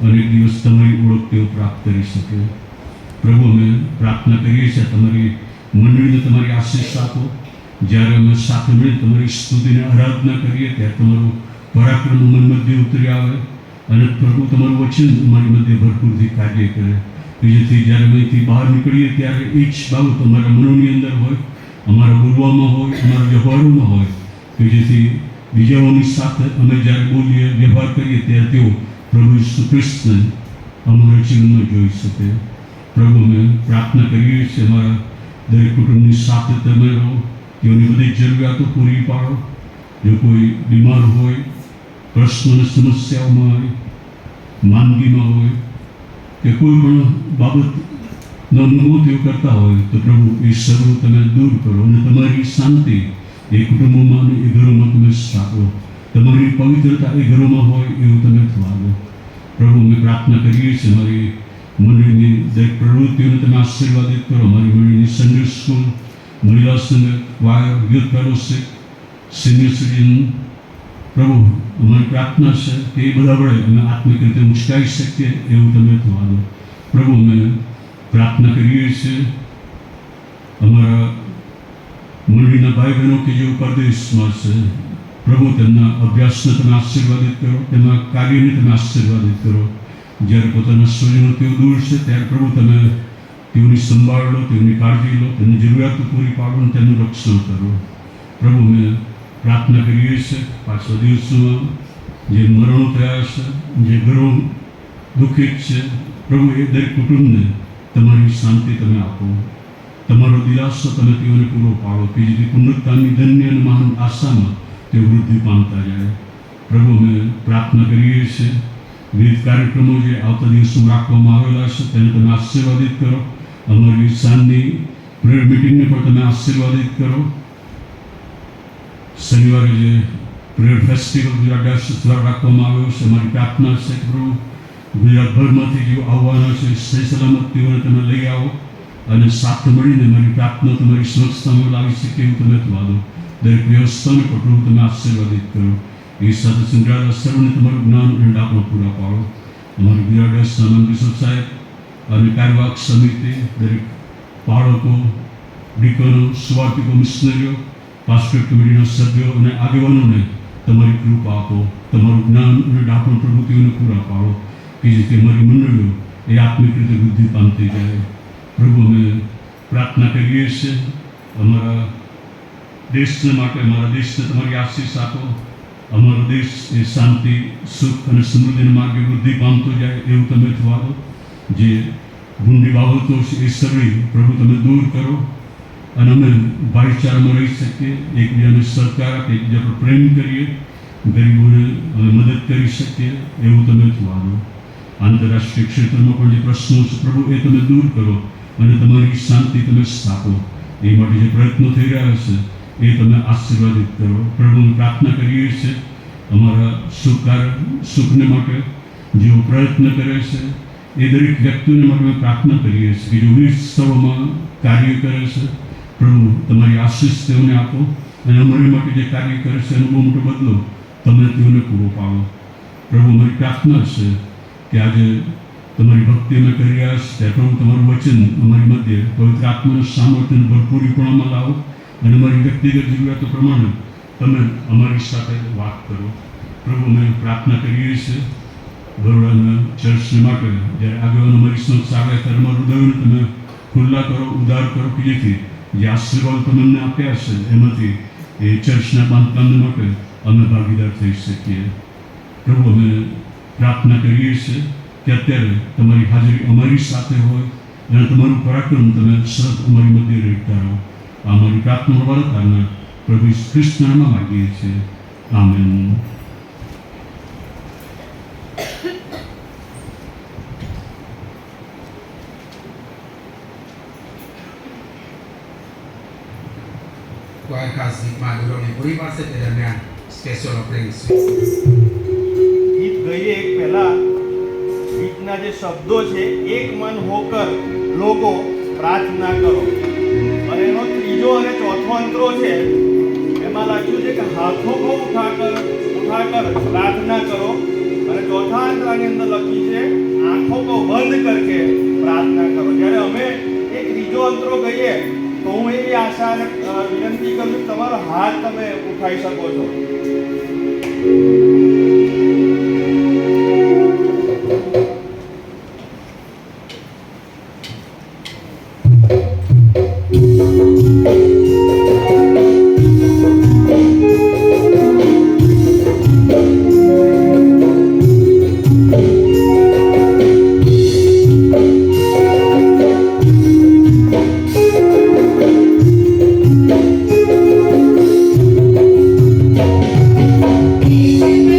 અને એક દિવસ તમારી ઓળખ તેઓ પ્રાપ્ત કરી શકે. પ્રભુ, અમે પ્રાર્થના કરીએ છીએ તમારી મંડળીને તમારી આશીષ આપો. જ્યારે અમે સાથે મળી તમારી સ્તુતિને આરાધના કરીએ ત્યારે તમારું પરાક્રમ મન મધ્ય ઉતરી આવે અને પ્રભુ તમારું વચન અમારી મધ્ય ભરપૂરથી કાર્ય કરે કે જેથી જ્યારે અમે અહીંથી બહાર નીકળીએ ત્યારે એ જ બાબત અમારા મનોની અંદર હોય, અમારા બોલવામાં હોય, અમારા વ્યવહારોમાં હોય કે જેથી બીજાઓની સાથે અમે જ્યારે બોલીએ, વ્યવહાર કરીએ ત્યારે તેઓ પ્રભુ ઈસુ ખ્રિસ્તને અમારા જીવનમાં જોઈ શકે. પ્રભુ, અમે પ્રાર્થના કરીએ છીએ અમારા દરેક કુટુંબની સાથે તમે રહો, તેઓની બધી જરૂરિયાતો પૂરી પાડો. જો કોઈ બીમાર હોય, પ્રશ્નો અને સમસ્યાઓમાં હોય, માંદગીમાં હોય કે કોઈ પણ બાબતનો અનુભવ તેઓ કરતા હોય તો પ્રભુ એ સર્વ તમે દૂર કરો અને તમારી શાંતિ એ કુટુંબોમાં અને એ ઘરોમાં તમે સ્થાપો. તમારી પવિત્રતા એ ઘરોમાં હોય એવું તમે થવા દો. પ્રભુ, અમે પ્રાર્થના કરીએ છીએ મારી મંડળીની દરેક પ્રવૃત્તિઓને તમે આશીર્વાદિત કરો. મારી મંડળીની સન્ડે સ્કૂલ, મહિલા સંઘ, wire, youth fellowship, senior citizen, પ્રભુ અમારી પ્રાર્થના છે કે એ બધા વડે અમે આત્મિક રીતે ઉચકાઈ શકીએ એવું તમે થવા દો. પ્રભુ, અમે પ્રાર્થના કરીએ છીએ અમારા મંડળીના ભાઈ બહેનો કે જેઓ પરદેશમાં છે, પ્રભુ તેમના અભ્યાસને તમે આશીર્વાદિત કરો, તેમના કાર્યને તમે આશીર્વાદિત કરો. જ્યારે પોતાના સ્વજનો તેઓ દૂર છે ત્યારે પ્રભુ તમે તેઓની સંભાળ લો, તેઓની કાળજી લો, તેમની જરૂરિયાતો પૂરી પાડો અને તેમનું રક્ષણ કરો. પ્રભુ, અમે પ્રાર્થના કરીએ છીએ પાછલા દિવસોમાં જે મરણો થયા છે, જે ઘરો દુઃખિત છે, પ્રભુ એ દરેક કુટુંબને તમારી શાંતિ તમે આપો, તમારો દિલાસો તમે તેઓને પૂરો પાડો કે જેથી પુનરુત્થાનની ધન્ય અને મહાન આશામાં તેઓ વૃદ્ધિ પામતા જાય. પ્રભુ, અમે પ્રાર્થના કરીએ છીએ વિવિધ કાર્યક્રમો જે આવતા દિવસોમાં રાખવામાં આવેલા છે તેને તમે આશીર્વાદિત કરો. અમારી સાંજની પ્રેયર મિટિંગને પણ તમે આશીર્વાદિત કરો. શનિવારે જે પ્રેયર ફેસ્ટિવલ ગુજરાત ડાયસિસ દ્વારા રાખવામાં આવ્યો છે, અમારી પ્રાર્થના છે કે પ્રભુ ગુજરાતભરમાંથી જેઓ આવવાના છે સહી સલામત તેઓને તમે લઈ આવો અને સાથે મળીને મારી પ્રાર્થના તમારી સમક્ષતામાં લાવી શકે એવું તમે થવા દો. દરેક વ્યવસ્થાને પણ પ્રભુ તમે આશીર્વાદિત કરો. એ સાથે સંકળાયેલા સર્વને તમારું જ્ઞાન અને ડાપણો પૂરા પાડો. અમારી ગુજરાત ડાયસના મંત્રી સાહેબ અને કાર્યવાહક સમિતિ, દરેક બાળકો, ડીકનો, સુવાર્તિકો, મિશનરીઓ, પાસ્ટર કમિટીના સભ્યો અને આગેવાનોને તમારી કૃપા આપો. તમારું જ્ઞાન અને ડાપણ પ્રવૃત્તિઓને પૂરા પાડો કે જેથી અમારી મંડળીઓ એ આત્મિક રીતે વૃદ્ધિ પામતી જાય. પ્રભુ, અમે પ્રાર્થના કરીએ છીએ અમારા દેશને માટે, અમારા દેશને તમારી આશીષ આપો. અમારો દેશ એ શાંતિ, સુખ અને સમૃદ્ધિના માર્ગે વૃદ્ધિ પામતો જાય એવું તમે થવા દો. જે ગુંડી બાબતો છે એ સગળી પ્રભુ તમે દૂર કરો અને અમે ભાઈચારામાં રહી શકીએ, એકબીજાને સહકાર આપીએ, એકબીજા પર પ્રેમ કરીએ, ગરીબોને અમે મદદ કરી શકીએ એવું તમે થવા દો. આંતરરાષ્ટ્રીય ક્ષેત્રમાં પણ જે પ્રશ્નો છે પ્રભુ એ તમે દૂર કરો અને તમારી શાંતિ તમે સ્થાપો. એ માટે જે પ્રયત્નો થઈ રહ્યા છે એ તમે આશીર્વાદિત કરો. પ્રભુ, પ્રાર્થના કરીએ છીએ અમારા સુખને માટે જેઓ પ્રયત્ન કરે છે એ દરેક વ્યક્તિઓને માટે અમે પ્રાર્થના કરીએ છીએ કે જો વિવિધ સ્થળોમાં કાર્ય કરે છે પ્રભુ તમારી આશીષ તેઓને આપો અને અમારી માટે જે કાર્ય કરે છે એનો બહુ મોટો બદલો તમે તેઓને પૂરો પાડો. પ્રભુ, મારી પ્રાર્થના છે કે આજે તમારી ભક્તિ અમે કરી રહ્યા છીએ ત્યારે પ્રભુ તમારું વચન અમારી મધ્યે પવિત્ર આત્માના સામર્થ્યને ભરપૂરીપણામાં લાવો અને અમારી વ્યક્તિગત જરૂરિયાતો પ્રમાણે તમે અમારી સાથે વાત કરો. પ્રભુ, અમે પ્રાર્થના કરીએ છીએ બરોડાના ચર્ચને માટે જ્યારે આગેવાનો અમારી સંસ્થા આવે ત્યારે અમારું હૃદયને તમે ખુલ્લા કરો, ઉદાર કરો, કે જેથી જે આશીર્વાદ તમે અમને આપ્યા છે એમાંથી એ ચર્ચના બાંધકામને માટે અમે ભાગીદાર થઈ શકીએ. પ્રભુ, અમે પ્રાર્થના કરીએ છીએ કે અત્યારે તમારી હાજરી અમારી સાથે હોય અને તમારું પરાક્રમ તમે સતત અમારી મધ્ય રહેતા રહો. આ અમારી પ્રાર્થના વરતાના પ્રભુ ઈસુ ખ્રિસ્તના નામમાં માગીએ છીએ. આમેન. ક્વાયર ખાસ ગીતમાં દુરોની પૂરી પાસે તે દરમિયાન સ્પેશિયલ ઓફરિંગ્સ ગીત ગઈએ એક પહેલા ગીતના જે શબ્દો છે, એક મન હોકર લોકો પ્રાર્થના કરો, અને એનો ત્રીજો અને ચોથો અંતરો છે એમાં લખ્યું છે કે હાથો કો ઉઠાકર પ્રાર્થના કરો, અને ચોથા અંતરાની અંદર લખ્યું છે આંખો કો બંધ કરકે પ્રાર્થના કરો. જ્યારે અમે એક ત્રીજો અંતરો કહીએ તો હું એવી આશા અને વિનંતી કરું છું તમારો હાથ તમે ઉઠાવી શકો છો. Thank you.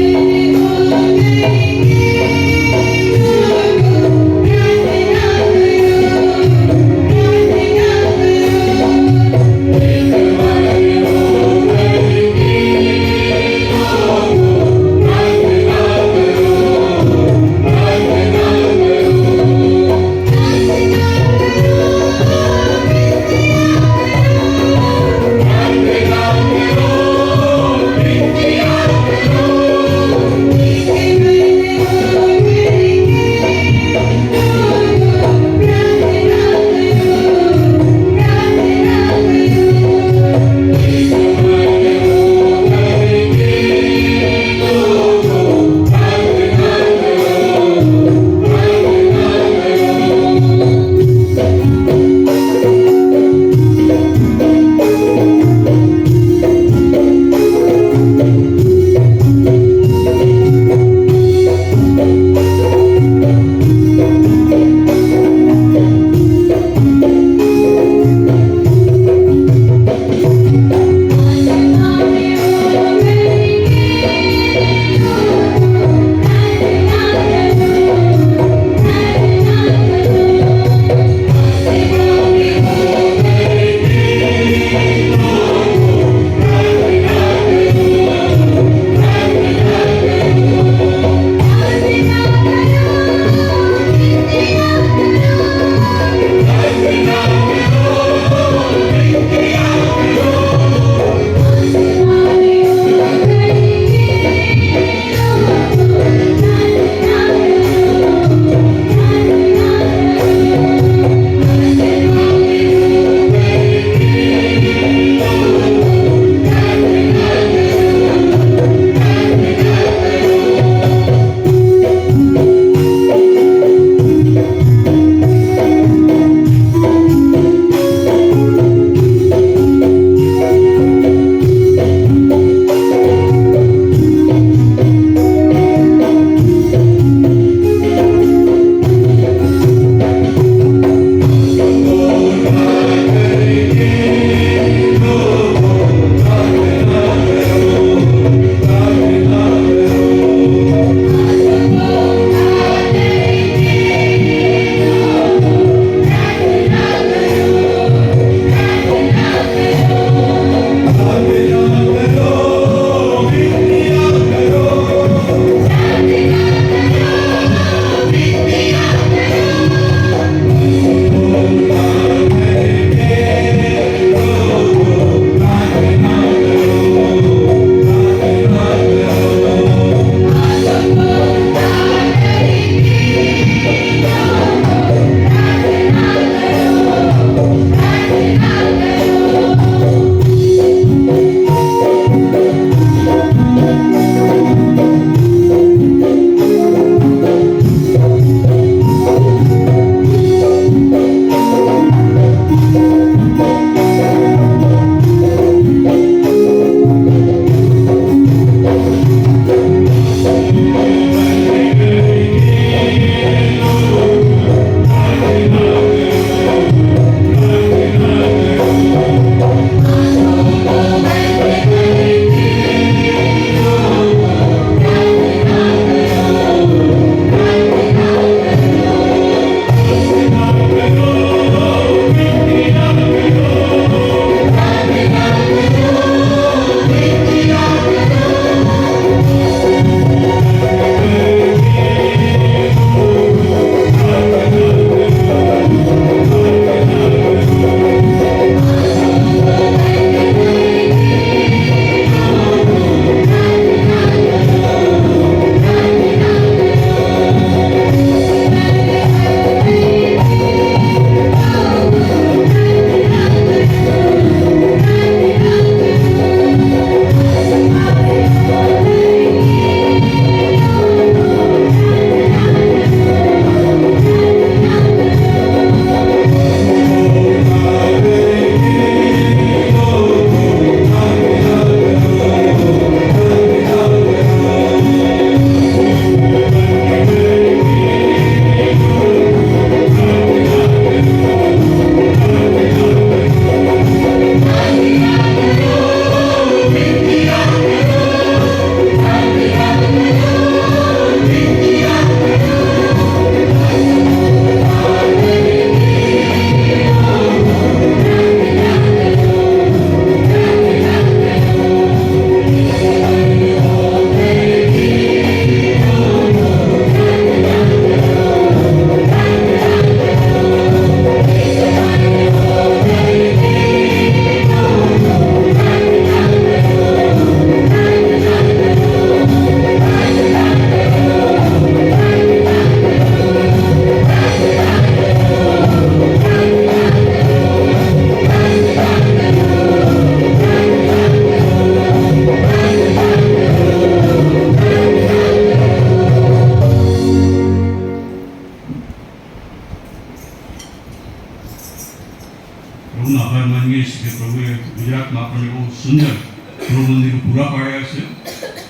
સુંદર પ્રભુ મંદિર પૂરા પાડ્યા છે.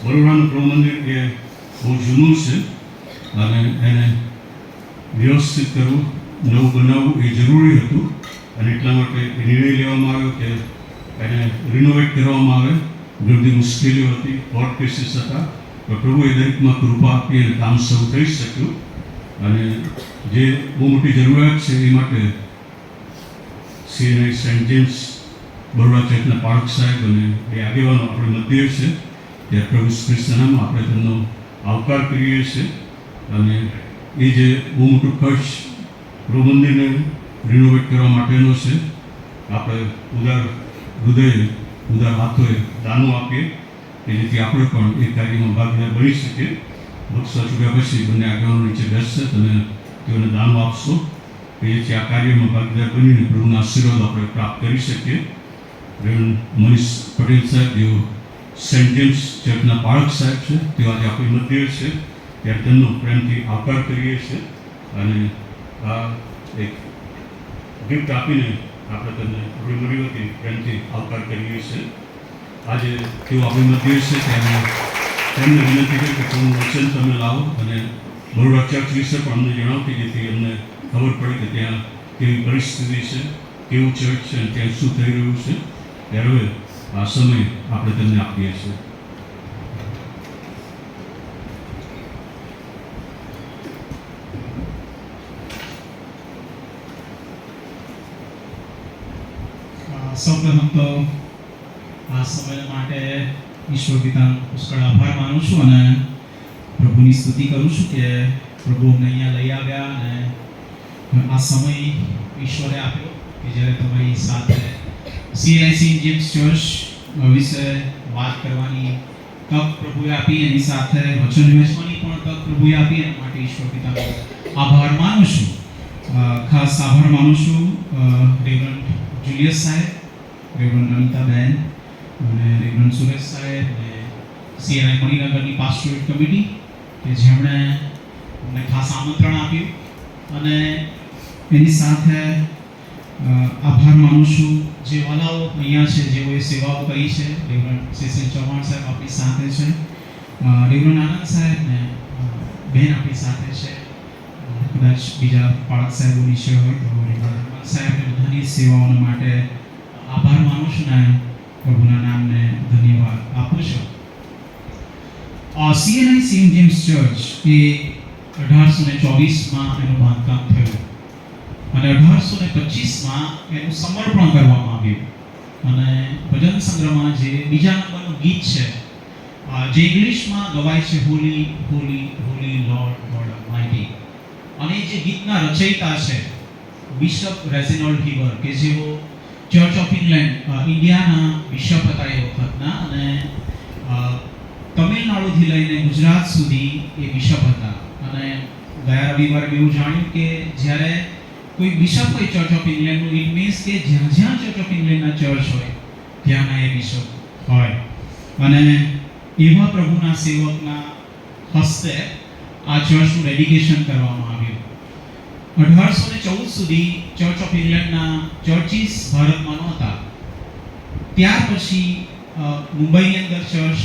બરોડાનું પ્રભુ મંદિર એ બહુ જૂનું છે અને એને વ્યવસ્થિત કરવું, નવું બનાવવું એ જરૂરી હતું અને એટલા માટે એ નિર્ણય લેવામાં આવ્યો કે એને રિનોવેટ કરવામાં આવે. ઘણી બધી મુશ્કેલીઓ હતી, કોર્ટ કેસીસ હતા, તો પ્રભુએ દરેકમાં કૃપા આપી અને કામ શરૂ થઈ શક્યું. અને જે બહુ મોટી જરૂરિયાત છે એ માટે CNI સેન્ટ જેમ્સ બરોડા ચર્ચના પાળક સાહેબ અને એ આગેવાનો આપણે મધ્ય છે, ત્યારે પ્રભુ ખ્રિસ્તના નામમાં આપણે તેમનો આવકાર કરીએ છીએ. અને એ જે બહુ મોટો ખર્ચ પ્રભુ મંદિરને રિનોવેટ કરવા માટેનો છે, આપણે ઉદાર હૃદયે, ઉદાર હાથોએ દાનો આપીએ કે જેથી આપણે પણ એ કાર્યમાં ભાગીદાર બની શકીએ. બક્ષા ચૂક્યા પછી બંને આગેવાનો નીચે બેસશે અને તેઓને દાનો આપશો કે જેથી આ કાર્યમાં ભાગીદાર બનીને પ્રભુના આશીર્વાદ આપણે પ્રાપ્ત કરી શકીએ. રેવન્ડ મનીષ પટેલ સાહેબ, જેઓ સેન્ટ જેમ્સ ચર્ચના પાળક સાહેબ છે, તેઓ આજે આપણી મધ્ય છે, ત્યારે તેમનો પ્રેમથી આવકાર કરીએ છીએ. અને આ એક ગિફ્ટ આપીને આપણે તેમને રૂબરૂથી પ્રેમથી આવકાર કરીએ છીએ. આજે તેઓ આપણી મધ્ય છે, ત્યારે તેમને વિનંતી કરી કે થોડું વચન તમે લાવો અને બરોડા ચર્ચ વિશે પણ અમને જણાવો કે જેથી અમને ખબર પડે કે ત્યાં કેવી પરિસ્થિતિ છે, કેવું ચર્ચ છે અને ત્યાં શું થઈ રહ્યું છે. ત્યારે હવે આ સમય આપણે તેમને આપીએ છીએ. સૌપ્રથમ તો આ સમય માટે ઈશ્વર પિતાનો પુષ્કળ આભાર માનું છું અને પ્રભુની સ્તુતિ કરું છું કે પ્રભુ અમને અહીંયા લઈ આવ્યા અને આ સમય ઈશ્વરે આપ્યો કે જ્યારે તમારી સાથે CNI સેન્ટ જેમ્સ ચર્ચ વિશે વાત કરવાની તક પ્રભુએ આપી, એની સાથે વચન વહેંચવાની પણ તક પ્રભુએ આપી. એના માટે ઈશ્વર પિતાનો આભાર માનું છું. ખાસ આભાર માનું છું રેવરન્ડ જુલિયસ સાહેબ, રેવરન્ડ અનિતાબેન અને રેવરન્ડ સુરેશ સાહેબ અને CNI મણિનગરની પાસ્ટોરેટ કમિટી કે જેમણે અમને ખાસ આમંત્રણ આપ્યું. અને એની સાથે આભાર માનું છું જે વાલાઓ અહીંયા છે, જેઓએ સેવાઓ કરી છે. રેવરન્ડ શેષલ ચૌહાણ સાહેબ આપણી સાથે છે, રેવરન્ડ આનંદ સાહેબ ને બહેન આપણી સાથે છે. કદાચ બીજા પાળક સાહેબો નીચે હોય તો રેવરન્ડ સાહેબને બધાની સેવાઓના માટે આભાર માનું છું ને પ્રભુના નામને ધન્યવાદ આપું છું. CNI સેન્ટ જેમ્સ ચર્ચ એ 1824માં એનું બાંધકામ થયું અને 1825માં એનું સમર્પણ કરવામાં આવ્યું. અને ભજન સંગ્રહમાં જે બીજા નંબરનું ગીત છે, જે ઇંગ્લિશમાં ગવાય છે, Holi Holi Holi lord God almighty, અને જે ગીતના રચયિતા છે બિશપ રેજિનોલ્ડ હીવર, કે જેઓ ચર્ચ ઓફ ઇંગ્લેન્ડ ઇન્ડિયાના બિશપ હતા એ વખતના, અને તમિલનાડુથી લઈને ગુજરાત સુધી એ બિશપ હતા. અને ગયા રવિવારે એવું જાણ્યું કે જ્યારે કોઈ બિશપ હોય ચર્ચ ઓફ ઇંગ્લેન્ડનું, ઇટ મીન્સ કે જ્યાં જ્યાં ચર્ચ ઓફ ઇંગ્લેન્ડના ચર્ચ હોય ત્યાંના એ બિશપ હોય. અને એવા પ્રભુના સેવકના હસ્તે આ ચર્ચનું ડેડિકેશન કરવામાં આવ્યું. 1814 સુધી ચર્ચ ઓફ ઇંગ્લેન્ડના ચર્ચિસ ભારતમાં નહોતા. ત્યાર પછી મુંબઈની અંદર ચર્ચ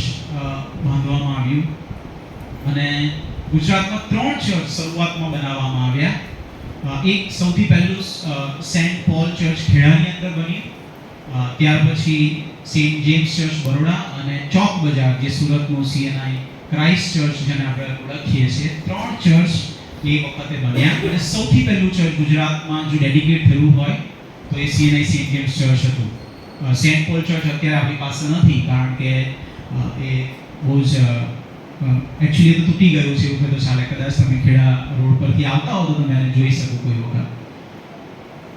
બાંધવામાં આવ્યું અને ગુજરાતમાં 3 ચર્ચ શરૂઆતમાં બનાવવામાં આવ્યા. એક સૌથી પહેલું સેન્ટ પોલ ચર્ચ ખેડાની અંદર બન્યું. ત્યાર પછી સેન્ટ જેમ્સ ચર્ચ બરોડા અને ચોક બજાર, જે સુરતનું CNI ક્રાઇસ્ટ ચર્ચ જેને આપણે ઓળખીએ છીએ, 3 ચર્ચ એ વખતે બન્યા. અને સૌથી પહેલું ચર્ચ ગુજરાતમાં જો ડેડિકેટ થયું હોય તો એ CNI સેન્ટ જેમ્સ ચર્ચ હતું. સેન્ટ પોલ ચર્ચ અત્યારે આપણી પાસે નથી, કારણ કે એ બહુ જ એકચ્યુઅલી તો તૂટી ગયું છે, એવું તો ચાલે. કદાચ તમે ખેડા રોડ પરથી આવતા હો તો તમે એને જોઈ શકો કોઈ વખત.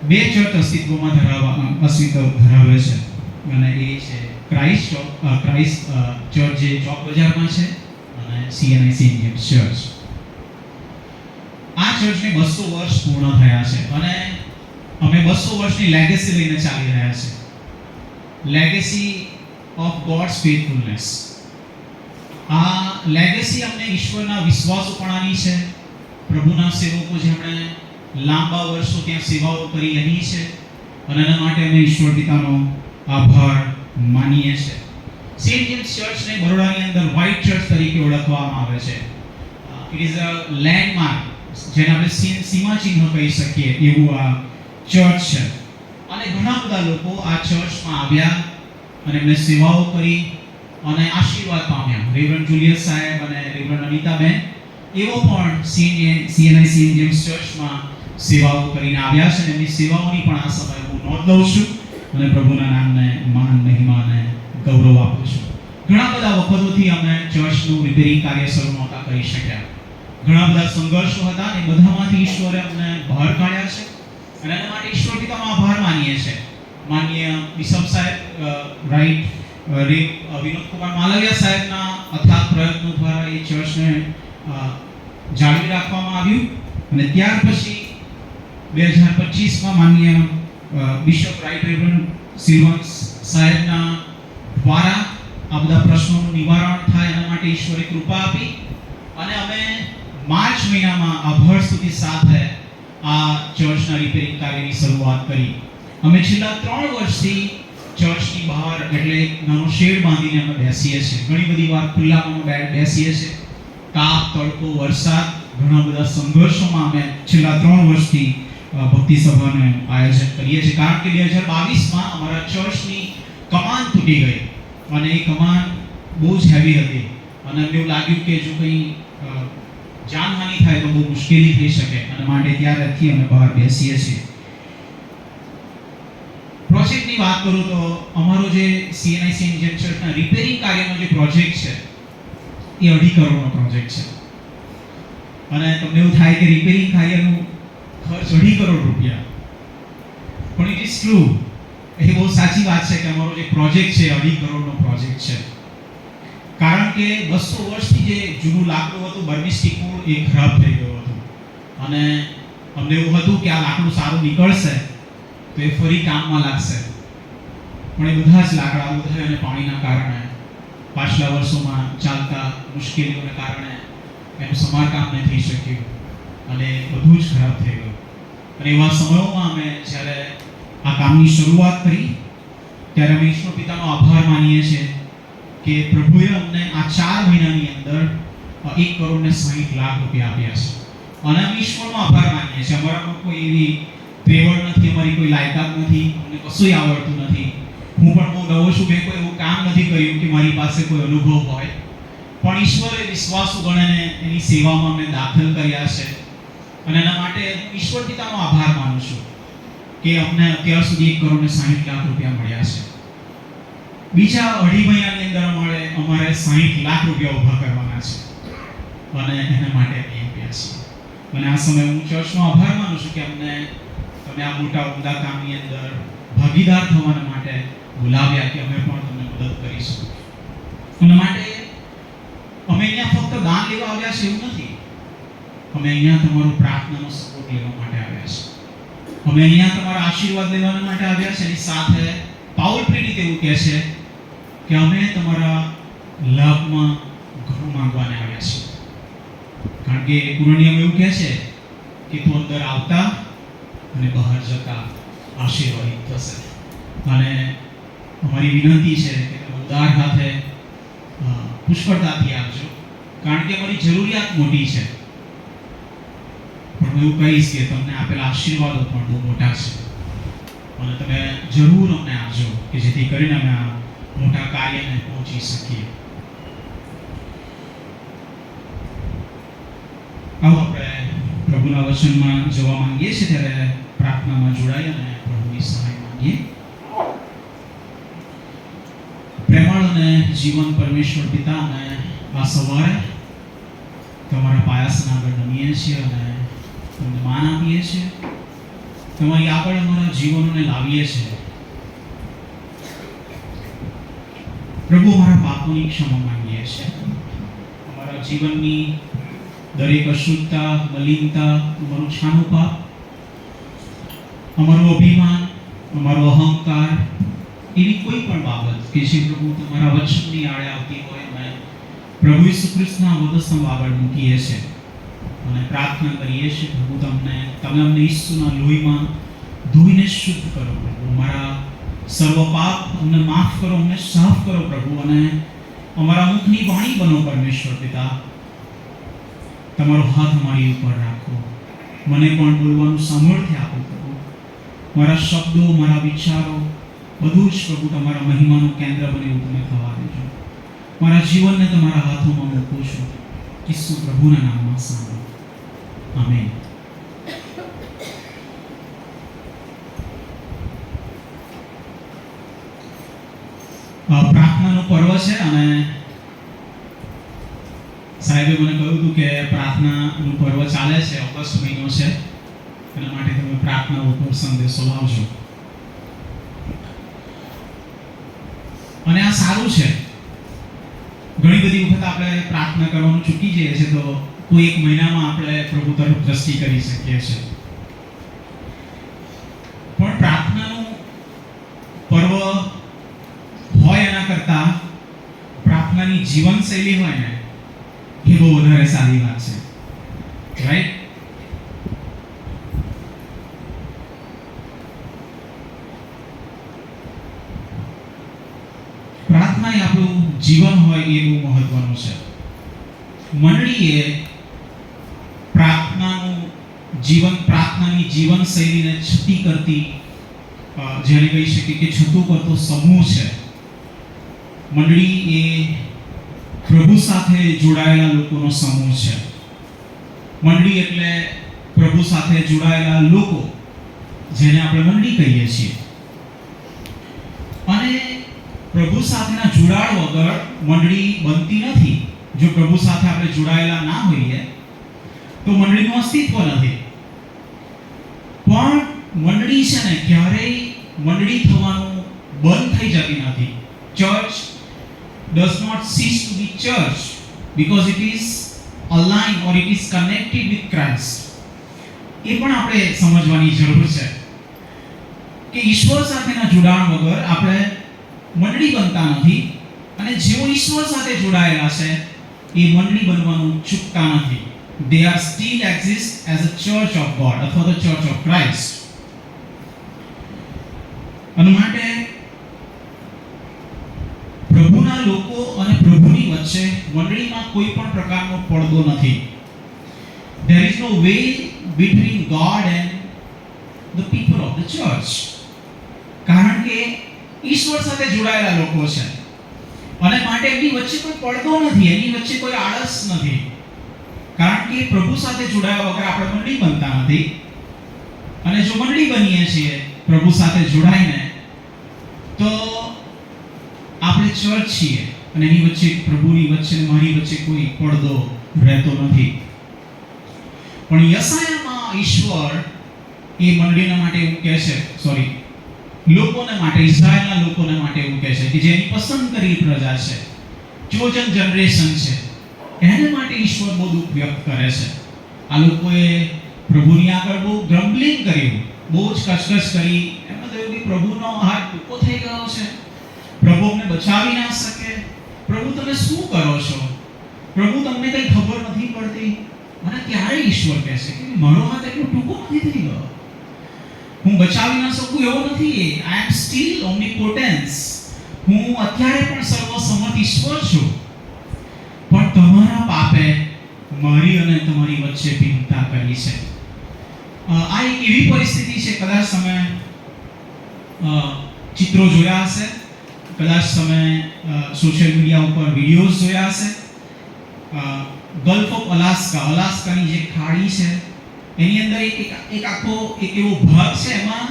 2 ચર્ચ અસ્તિત્વ ધરાવે છે અને એ છે ક્રાઇસ્ટ ચર્ચ જે ચોક બજારમાં છે અને CNI સેન્ટ જેમ્સ ચર્ચ. આ ચર્ચને 200 વર્ષ પૂર્ણ થયા છે અને અમે 200 વર્ષની લેગેસી લઈને ચાલી રહ્યા છે. Legacy of God's faithfulness. આ લેગેસી અમને ઈશ્વરના વિશ્વાસુપણાની છે. પ્રભુના સેવકો જેમણે લાંબા વર્ષો ત્યાં સેવાઓ કરી એની છે અને એના માટે અમે ઈશ્વર પિતાનો આભાર માનીએ છીએ. સેન્ટ જેમ્સ ચર્ચને બરોડાની અંદર વ્હાઇટ ચર્ચ તરીકે ઓળખવામાં આવે છે. ઇટ ઇઝ અ લેન્ડમાર્ક, જેને આપણે સીમાચિહ્ન કહી શકીએ એવું આ ચર્ચ છે. અને ઘણા બધા લોકો આ ચર્ચમાં આવ્યા અને એમને સેવાઓ કરી અને આશીર્વાદ પામ્યા. રેવરન્ડ જુલિયસ સાહેબ અને રેવરન્ડ અનિતાબેન એવો પણ સીએનઆઈ સેન્ટ જેમ્સ ચર્ચમાં સેવાઓ કરીને આવ્યા છે. એમની સેવાઓની પણ આ સમયે હું નોંધ લઉં છું અને પ્રભુના નામને માન મહિમા અને ગૌરવ આપું છું. ઘણા બધા વખતોથી અમે ચર્ચનું રિપેરિંગ કાર્ય શરૂ નહોતા કરી શક્યા. ઘણા બધા સંઘર્ષો હતા અને બધામાંથી ઈશ્વરે અમને બહાર કાઢ્યા છે અને એના માટે ઈશ્વર પિતાનો આભાર માનીએ છીએ. માનનીય બિશપ સાહેબ વિનોદ કુમાર માલવિયા સાહેબના અથાગ પ્રયત્નો દ્વારા એ ચર્ચને જાળવી રાખવામાં આવ્યું અને ત્યાર પછી 2025માં માનનીય બિશપ રાઈટ રેવરન્ડ સિલવન્સ સાહેબના દ્વારા આ બધા પ્રશ્નોનું નિવારણ થાય એના માટે ઈશ્વરે કૃપા આપી અને અમે માર્ચ મહિનામાં આ ભર સ્તુતિ સાથે આ ચર્ચના રિપેરિંગ કાર્યની શરૂઆત કરી. અમે છેલ્લા 3 વર્ષથી ચર્ચની બહાર એટલે એક નાનો શેડ બાંધીને અમે બેસીએ છીએ. ઘણી બધી વાર ખુલ્લામાં બેસીએ છીએ. તાપ, તડકો, વરસાદ, ઘણા બધા સંઘર્ષોમાં અમે છેલ્લા 3 વર્ષથી ભક્તિ સભાનું આયોજન કરીએ છીએ. કારણ કે 2022માં અમારા ચર્ચની કમાન તૂટી ગઈ અને એ કમાન બહુ જ હેવી હતી અને અમને એવું લાગ્યું કે જો કંઈ જાનહાનિ થાય તો બહુ મુશ્કેલી થઈ શકે અને માટે ત્યારથી અમે બહાર બેસીએ છીએ. પ્રોજેક્ટની વાત કરું તો અમારો જે સીએનઆઈ સેન્ટ જેમ્સ ચર્ચના રિપેરિંગ કાર્યનો જે પ્રોજેક્ટ છે એ 2.5 કરોડનો પ્રોજેક્ટ છે અને તમને એવું થાય કે રિપેરિંગ કાર્યનું ખર્ચ 2.5 કરોડ રૂપિયા, પણ ઇટ ઇઝ ટ્રુ. એ બહુ સાચી વાત છે કે અમારો જે પ્રોજેક્ટ છે 2.5 કરોડનો પ્રોજેક્ટ છે. કારણ કે 200 વર્ષથી જે જૂનું લાકડું હતું બર્મિશ ટીકું એ ખરાબ થઈ ગયું હતું અને અમને એવું હતું કે આ લાકડું સારું નીકળશે તો એ ફરી કામમાં લાગશે, પણ એ બધા જ લાકડા ઉધઈ અને પાણીના કારણે પાછલા વર્ષોમાં ચાલતા મુશ્કેલીઓને કારણે એનું સમારકામ ન થઈ શક્યું અને બધું જ ખરાબ થઈ ગયું. અને એવા સમયોમાં અમે જ્યારે આ કામની શરૂઆત કરી ત્યારે અમે ઈશ્વર પિતાનો આભાર માનીએ છીએ કે પ્રભુએ અમને આ 4 મહિનાની અંદર 1,60,00,000 રૂપિયા આપ્યા છે અને અમે ઈશ્વરનો આભાર માનીએ છીએ. અમારામાં કોઈ એવી ત્રેવડ નથી, અમારી કોઈ લાયકાત નથી, અમને કશુંય આવડતું નથી. હું પણ બહુ નવો છું, મેં કોઈ એવું કામ નથી કર્યું કે મારી પાસે કોઈ અનુભવ હોય, પણ ઈશ્વરે વિશ્વાસુ ગણીને એની સેવામાં અમને દાખલ કર્યા છે અને એના માટે ઈશ્વર પિતાનો આભાર માનું છું કે અમને અત્યાર સુધી 1,60,00,000 રૂપિયા મળ્યા છે. બીજા 2.5 મહિનાની અંદર અમારે 60,00,000 રૂપિયા ઊભા કરવાના છે અને એના માટે અમે આપ્યા છીએ. અને આ સમયે હું ચર્ચનો આભાર માનું છું કે અમને તમે આ મોટા ઉમદા કામની અંદર ભાગીદાર થવાના માટે બોલાવ્યા કે અમે પણ તમને મદદ કરીશું. એના માટે અમે અહીંયા ફક્ત દાન લેવા આવ્યા છે એવું નથી. અમે અહીંયા તમારો પ્રાર્થનાનો સપોર્ટ લેવા માટે આવ્યા છે. અમે અહીંયા તમારા આશીર્વાદ લેવા માટે આવ્યા છે. એની સાથે પાઉલ પ્રેરિત એવું કહે છે કે અમે તમારા લાભમાં ઘણું માંગવાને આવ્યા છીએ. કારણ કે પુરાણિયમ એવું કહે છે કે તું અંદર આવતા અને બહાર જતા આશીર્વાદિત થશે. અને અમારી વિનંતી છે કે તમે ઉદાર હાથે પુષ્કળતાથી આપજો, કારણ કે અમારી જરૂરિયાત મોટી છે. પણ હું એવું કહીશ કે તમને આપેલા આશીર્વાદો પણ બહુ મોટા છે અને તમે જરૂર અમને આપજો કે જેથી કરીને અમે આ મોટા કાર્યને પહોંચી શકીએ. આવો આપણે પ્રભુના વચનમાં જવા માંગીએ છીએ ત્યારે પ્રાર્થનામાં જોડાઈ અને પ્રભુની સહાય માંગીએ. પ્રેમાળ અને જીવન પરમેશ્વર પિતા, અમે આ સવારે તમારા પાયાસના આગળ નમીએ છીએ અને તમને માન આપીએ છીએ. તમારી આગળ અમારા જીવનોને લાવીએ છીએ. પ્રભુ, અમારા પાપોની ક્ષમા માંગીએ છીએ. અમારા જીવનની દરેક અશુદ્ધતા, મલિનતા, અમારું છાનું પાપ, અમારું અભિમાન, અમારો અહંકાર, એવી કોઈ પણ બાબત કે જે પ્રભુ તમારા વચનની આડે આવતી હોય, અમે પ્રભુ ઈસુ ખ્રિસ્તના વધસ્તંભ આગળ મૂકીએ છીએ અને પ્રાર્થના કરીએ છીએ પ્રભુ તમે અમને ઈસુના લોહીમાં ધોઈને શુદ્ધ કરો. પ્રભુ, અમારા સર્વ પાપ અમને માફ કરો, અમને સાફ કરો પ્રભુ, અને અમારા મુખની વાણી બનો પરમેશ્વર પિતા. તમારો હાથ અમારી ઉપર રાખો, મને પણ બોલવાનું સામર્થ્ય આપો પ્રભુ. મારા શબ્દો, મારા વિચારો બધું જ પ્રભુ તમારા મહિમાનું કેન્દ્ર બને એવું તમે થવા દેજો. મારા જીવનને તમારા હાથોમાં મૂકું છું, ઈસુ પ્રભુના નામમાં સાંભળો. આમેન. પ્રાર્થનાનું પર્વ છે અને સાહેબે મને કહ્યું હતું કે પ્રાર્થનાનું પર્વ ચાલે છે, ઓગસ્ટ મહિનો છે, એના માટે તમે પ્રાર્થના ઉપર સંદેશો લાવજો. અને આ સારું છે. ઘણી બધી વખત આપણે પ્રાર્થના કરવાનું ચૂકી જઈએ છીએ, તો કોઈ એક મહિનામાં આપણે પ્રભુ તરફ દ્રષ્ટિ કરી શકીએ છીએ. પણ પ્રાર્થનાનું પર્વ હોય એના કરતા પ્રાર્થનાની જીવનશૈલી હોય ને એ બહુ વધારે સારી વાત છે, રાઈટ? પ્રાર્થના એ આપણું જીવન હોય એ બહુ મહત્વનું છે. મંડળીએ પ્રાર્થનાની જીવનશૈલીને છતી કરતી, જેને કહી શકીએ કે છતું કરતો સમૂહ છે. મંડળી એ પ્રભુ સાથે જોડાયેલા લોકોનો સમૂહ છે. મંડળી એટલે પ્રભુ સાથે જોડાયેલા લોકો, જેને આપણે મંડળી કહીએ છીએ. અને પ્રભુ સાથેના જોડાણ વગર મંડળી બનતી નથી. જો પ્રભુ સાથે આપણે જોડાયેલા ના હોઈએ તો મંડળીનું અસ્તિત્વ નથી. પણ મંડળી છે ને ક્યારેય મંડળી થવાનું બંધ થઈ જતી નથી. Church does not cease to be church because it is aligned or it is connected with Christ. એ પણ આપણે સમજવાની જરૂર છે કે ઈશ્વર સાથેના જોડાણ વગર આપણે મંડળી બનતા નથી, અને જેઓ ઈશ્વર સાથે જોડાયેલા છે એ મંડળી બનવાનું ચૂકતા નથી. They are still exist as a church of God અથવા the church of Christ. અને માટે પ્રભુના લોકો અને પ્રભુની વચ્ચે મંડળીમાં કોઈ પણ પ્રકારનો પડદો નથી. There is no veil between God and the people of the church. કારણ કે ઈશ્વર સાથે જોડાયેલા લોકો છે અને માટે એમની વચ્ચે કોઈ પડદો નથી, એની વચ્ચે કોઈ આળસ નથી. કારણ કે પ્રભુ સાથે જોડાયા વગર આપણે મંડળી બનતા નથી, અને જો મંડળી બનીએ છીએ પ્રભુ સાથે જોડાઈને તો આપણે ચર્ચ છીએ, અને એની વચ્ચે પ્રભુની વચ્ચે મારી વચ્ચે કોઈ પડદો રહેતો નથી. પણ યશાયામાં ઈશ્વર એ મંડળીના માટે એવું કહે છે, લોકોને માટે, ઇઝરાયલના લોકોને માટે એવું કહે છે કે જેની પસંદ કરેલી પ્રજા છે, ચોજન જનરેશન છે, એને માટે ઈશ્વર બહુ દુઃખ વ્યક્ત કરે છે. આ લોકોએ પ્રભુની આગળ બહુ ગ્રમ્બલિંગ કર્યું, બહુ જ કચકચ કરી. એમને થયું કે પ્રભુનો હાથ ટૂંકો થઈ ગયો છે, પ્રભુ અમને બચાવી ના શકે, પ્રભુ તમે શું કરો છો, પ્રભુ તમને કઈ ખબર નથી પડતી. અને ત્યારે ઈશ્વર કહે છે કે મારો હાથ એટલો ટૂંકો નથી થઈ ગયો, હું બચાવી ના શકું એવો નથી. આઈ એમ સ્ટીલ ઓમ્નિપોટેન્સ, હું અત્યારે પણ સર્વસમર્થ ઈશ્વર છું, પણ તમારા પાપે મારી અને તમારી વચ્ચે ભિન્નતા કરી છે. આ એક એવી પરિસ્થિતિ છે, કદાચ તમે ચિત્રો જોયા હશે, કદાચ તમે સોશિયલ મીડિયા ઉપર વિડીયોઝ જોયા હશે. ગલ્ફ ઓફ અલાસ્કાની જે ખાડી છે એની અંદર એક આખો એક એવો ભાગ છે, એમાં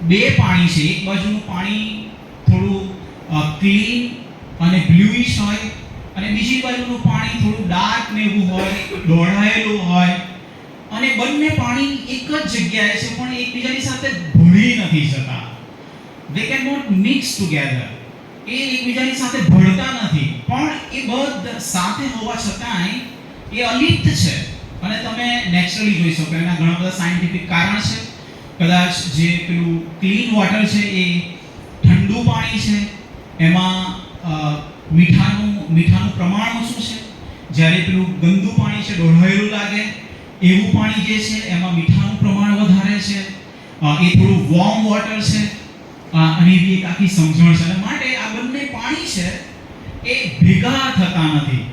બે પાણી છે. એક બાજુનું પાણી થોડું ક્લીન અને બ્લુઇશ હોય, અને બીજી બાજુનું પાણી થોડું ડાર્ક ને એવું હોય, દોડાયેલું હોય, અને બંને પાણી એક જ જગ્યાએ છે પણ એકબીજાની સાથે ભળી નથી શકતા. They cannot mix together. એ એકબીજાની સાથે ભળતા નથી, પણ એ બધા સાથે હોવા છતાંય એ અલિપ્ત છે. અને તમે નેચરલી જોઈ શકો, એના ઘણા બધા સાયન્ટિફિક કારણ છે. કદાચ જે પેલું ક્લીન વોટર છે એ ઠંડુ પાણી છે, એમાં મીઠાનું પ્રમાણ ઓછું છે. જ્યારે પેલું ગંદુ પાણી છે, ડોળાયેલું લાગે એવું પાણી જે છે એમાં મીઠાનું પ્રમાણ વધારે છે. એ થોડું વોર્મ વોટર છે. અને એવી એક આખી સમજણ છે. અને માટે આ બંને પાણી છે એ ભેગા થતા નથી.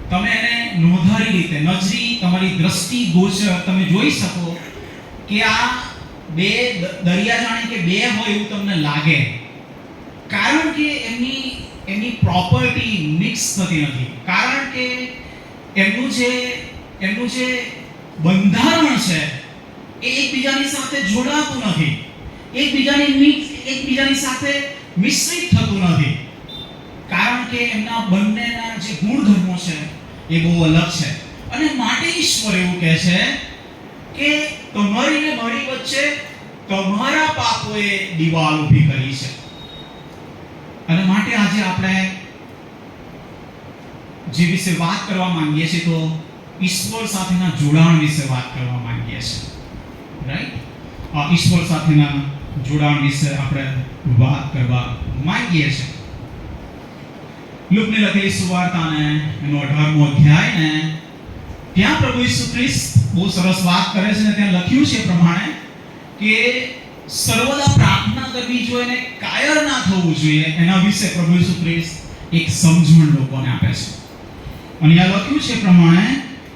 તમે એને નોંધારી રીતે નજરી તમારી દ્રષ્ટિ ગોચર તમે જોઈ શકો કે આ બે દરિયા જાણે કે બે હોય એવું તમને લાગે, કારણ કે એમની પ્રોપર્ટી મિક્સ થતી નથી, કારણ કે એમનું જે બંધારણ છે એ એકબીજાની સાથે જોડાતું નથી, એકબીજાની સાથે મિશ્રિત થતું નથી, કારણ કે એમના બંનેના જે ગુણધર્મો છે એ બહુ અલગ છે. અને માટે ઈશ્વર એવું કહે છે કે તમારી ને મારી વચ્ચે તમારા પાપોએ દીવાલ ઊભી કરી છે. અને માટે આજે આપણે જે વિશે વાત કરવા માંગીએ છીએ તો ઈશ્વર સાથેના જોડાણ વિશે વાત કરવા માંગીએ છીએ, રાઈટ? ઈશ્વર સાથેના જોડાણ વિશે આપણે વાત કરવા માંગીએ છીએ. લુકની લખેલી સુવાર્તાને એનો 18મો અધ્યાય ને ત્યાં પ્રભુ ઈસુ ખ્રિસ્ત બહુ સરસ વાત કરે છે ને ત્યાં લખ્યું છે પ્રમાણે કે સર્વદા પ્રાર્થના કરવી જોઈએ અને કાયર ના થવું જોઈએ. એના વિશે પ્રભુ ઈસુ ખ્રિસ્ત એક સમજણ લોકોને આપે છે. અને આ લખ્યું છે પ્રમાણે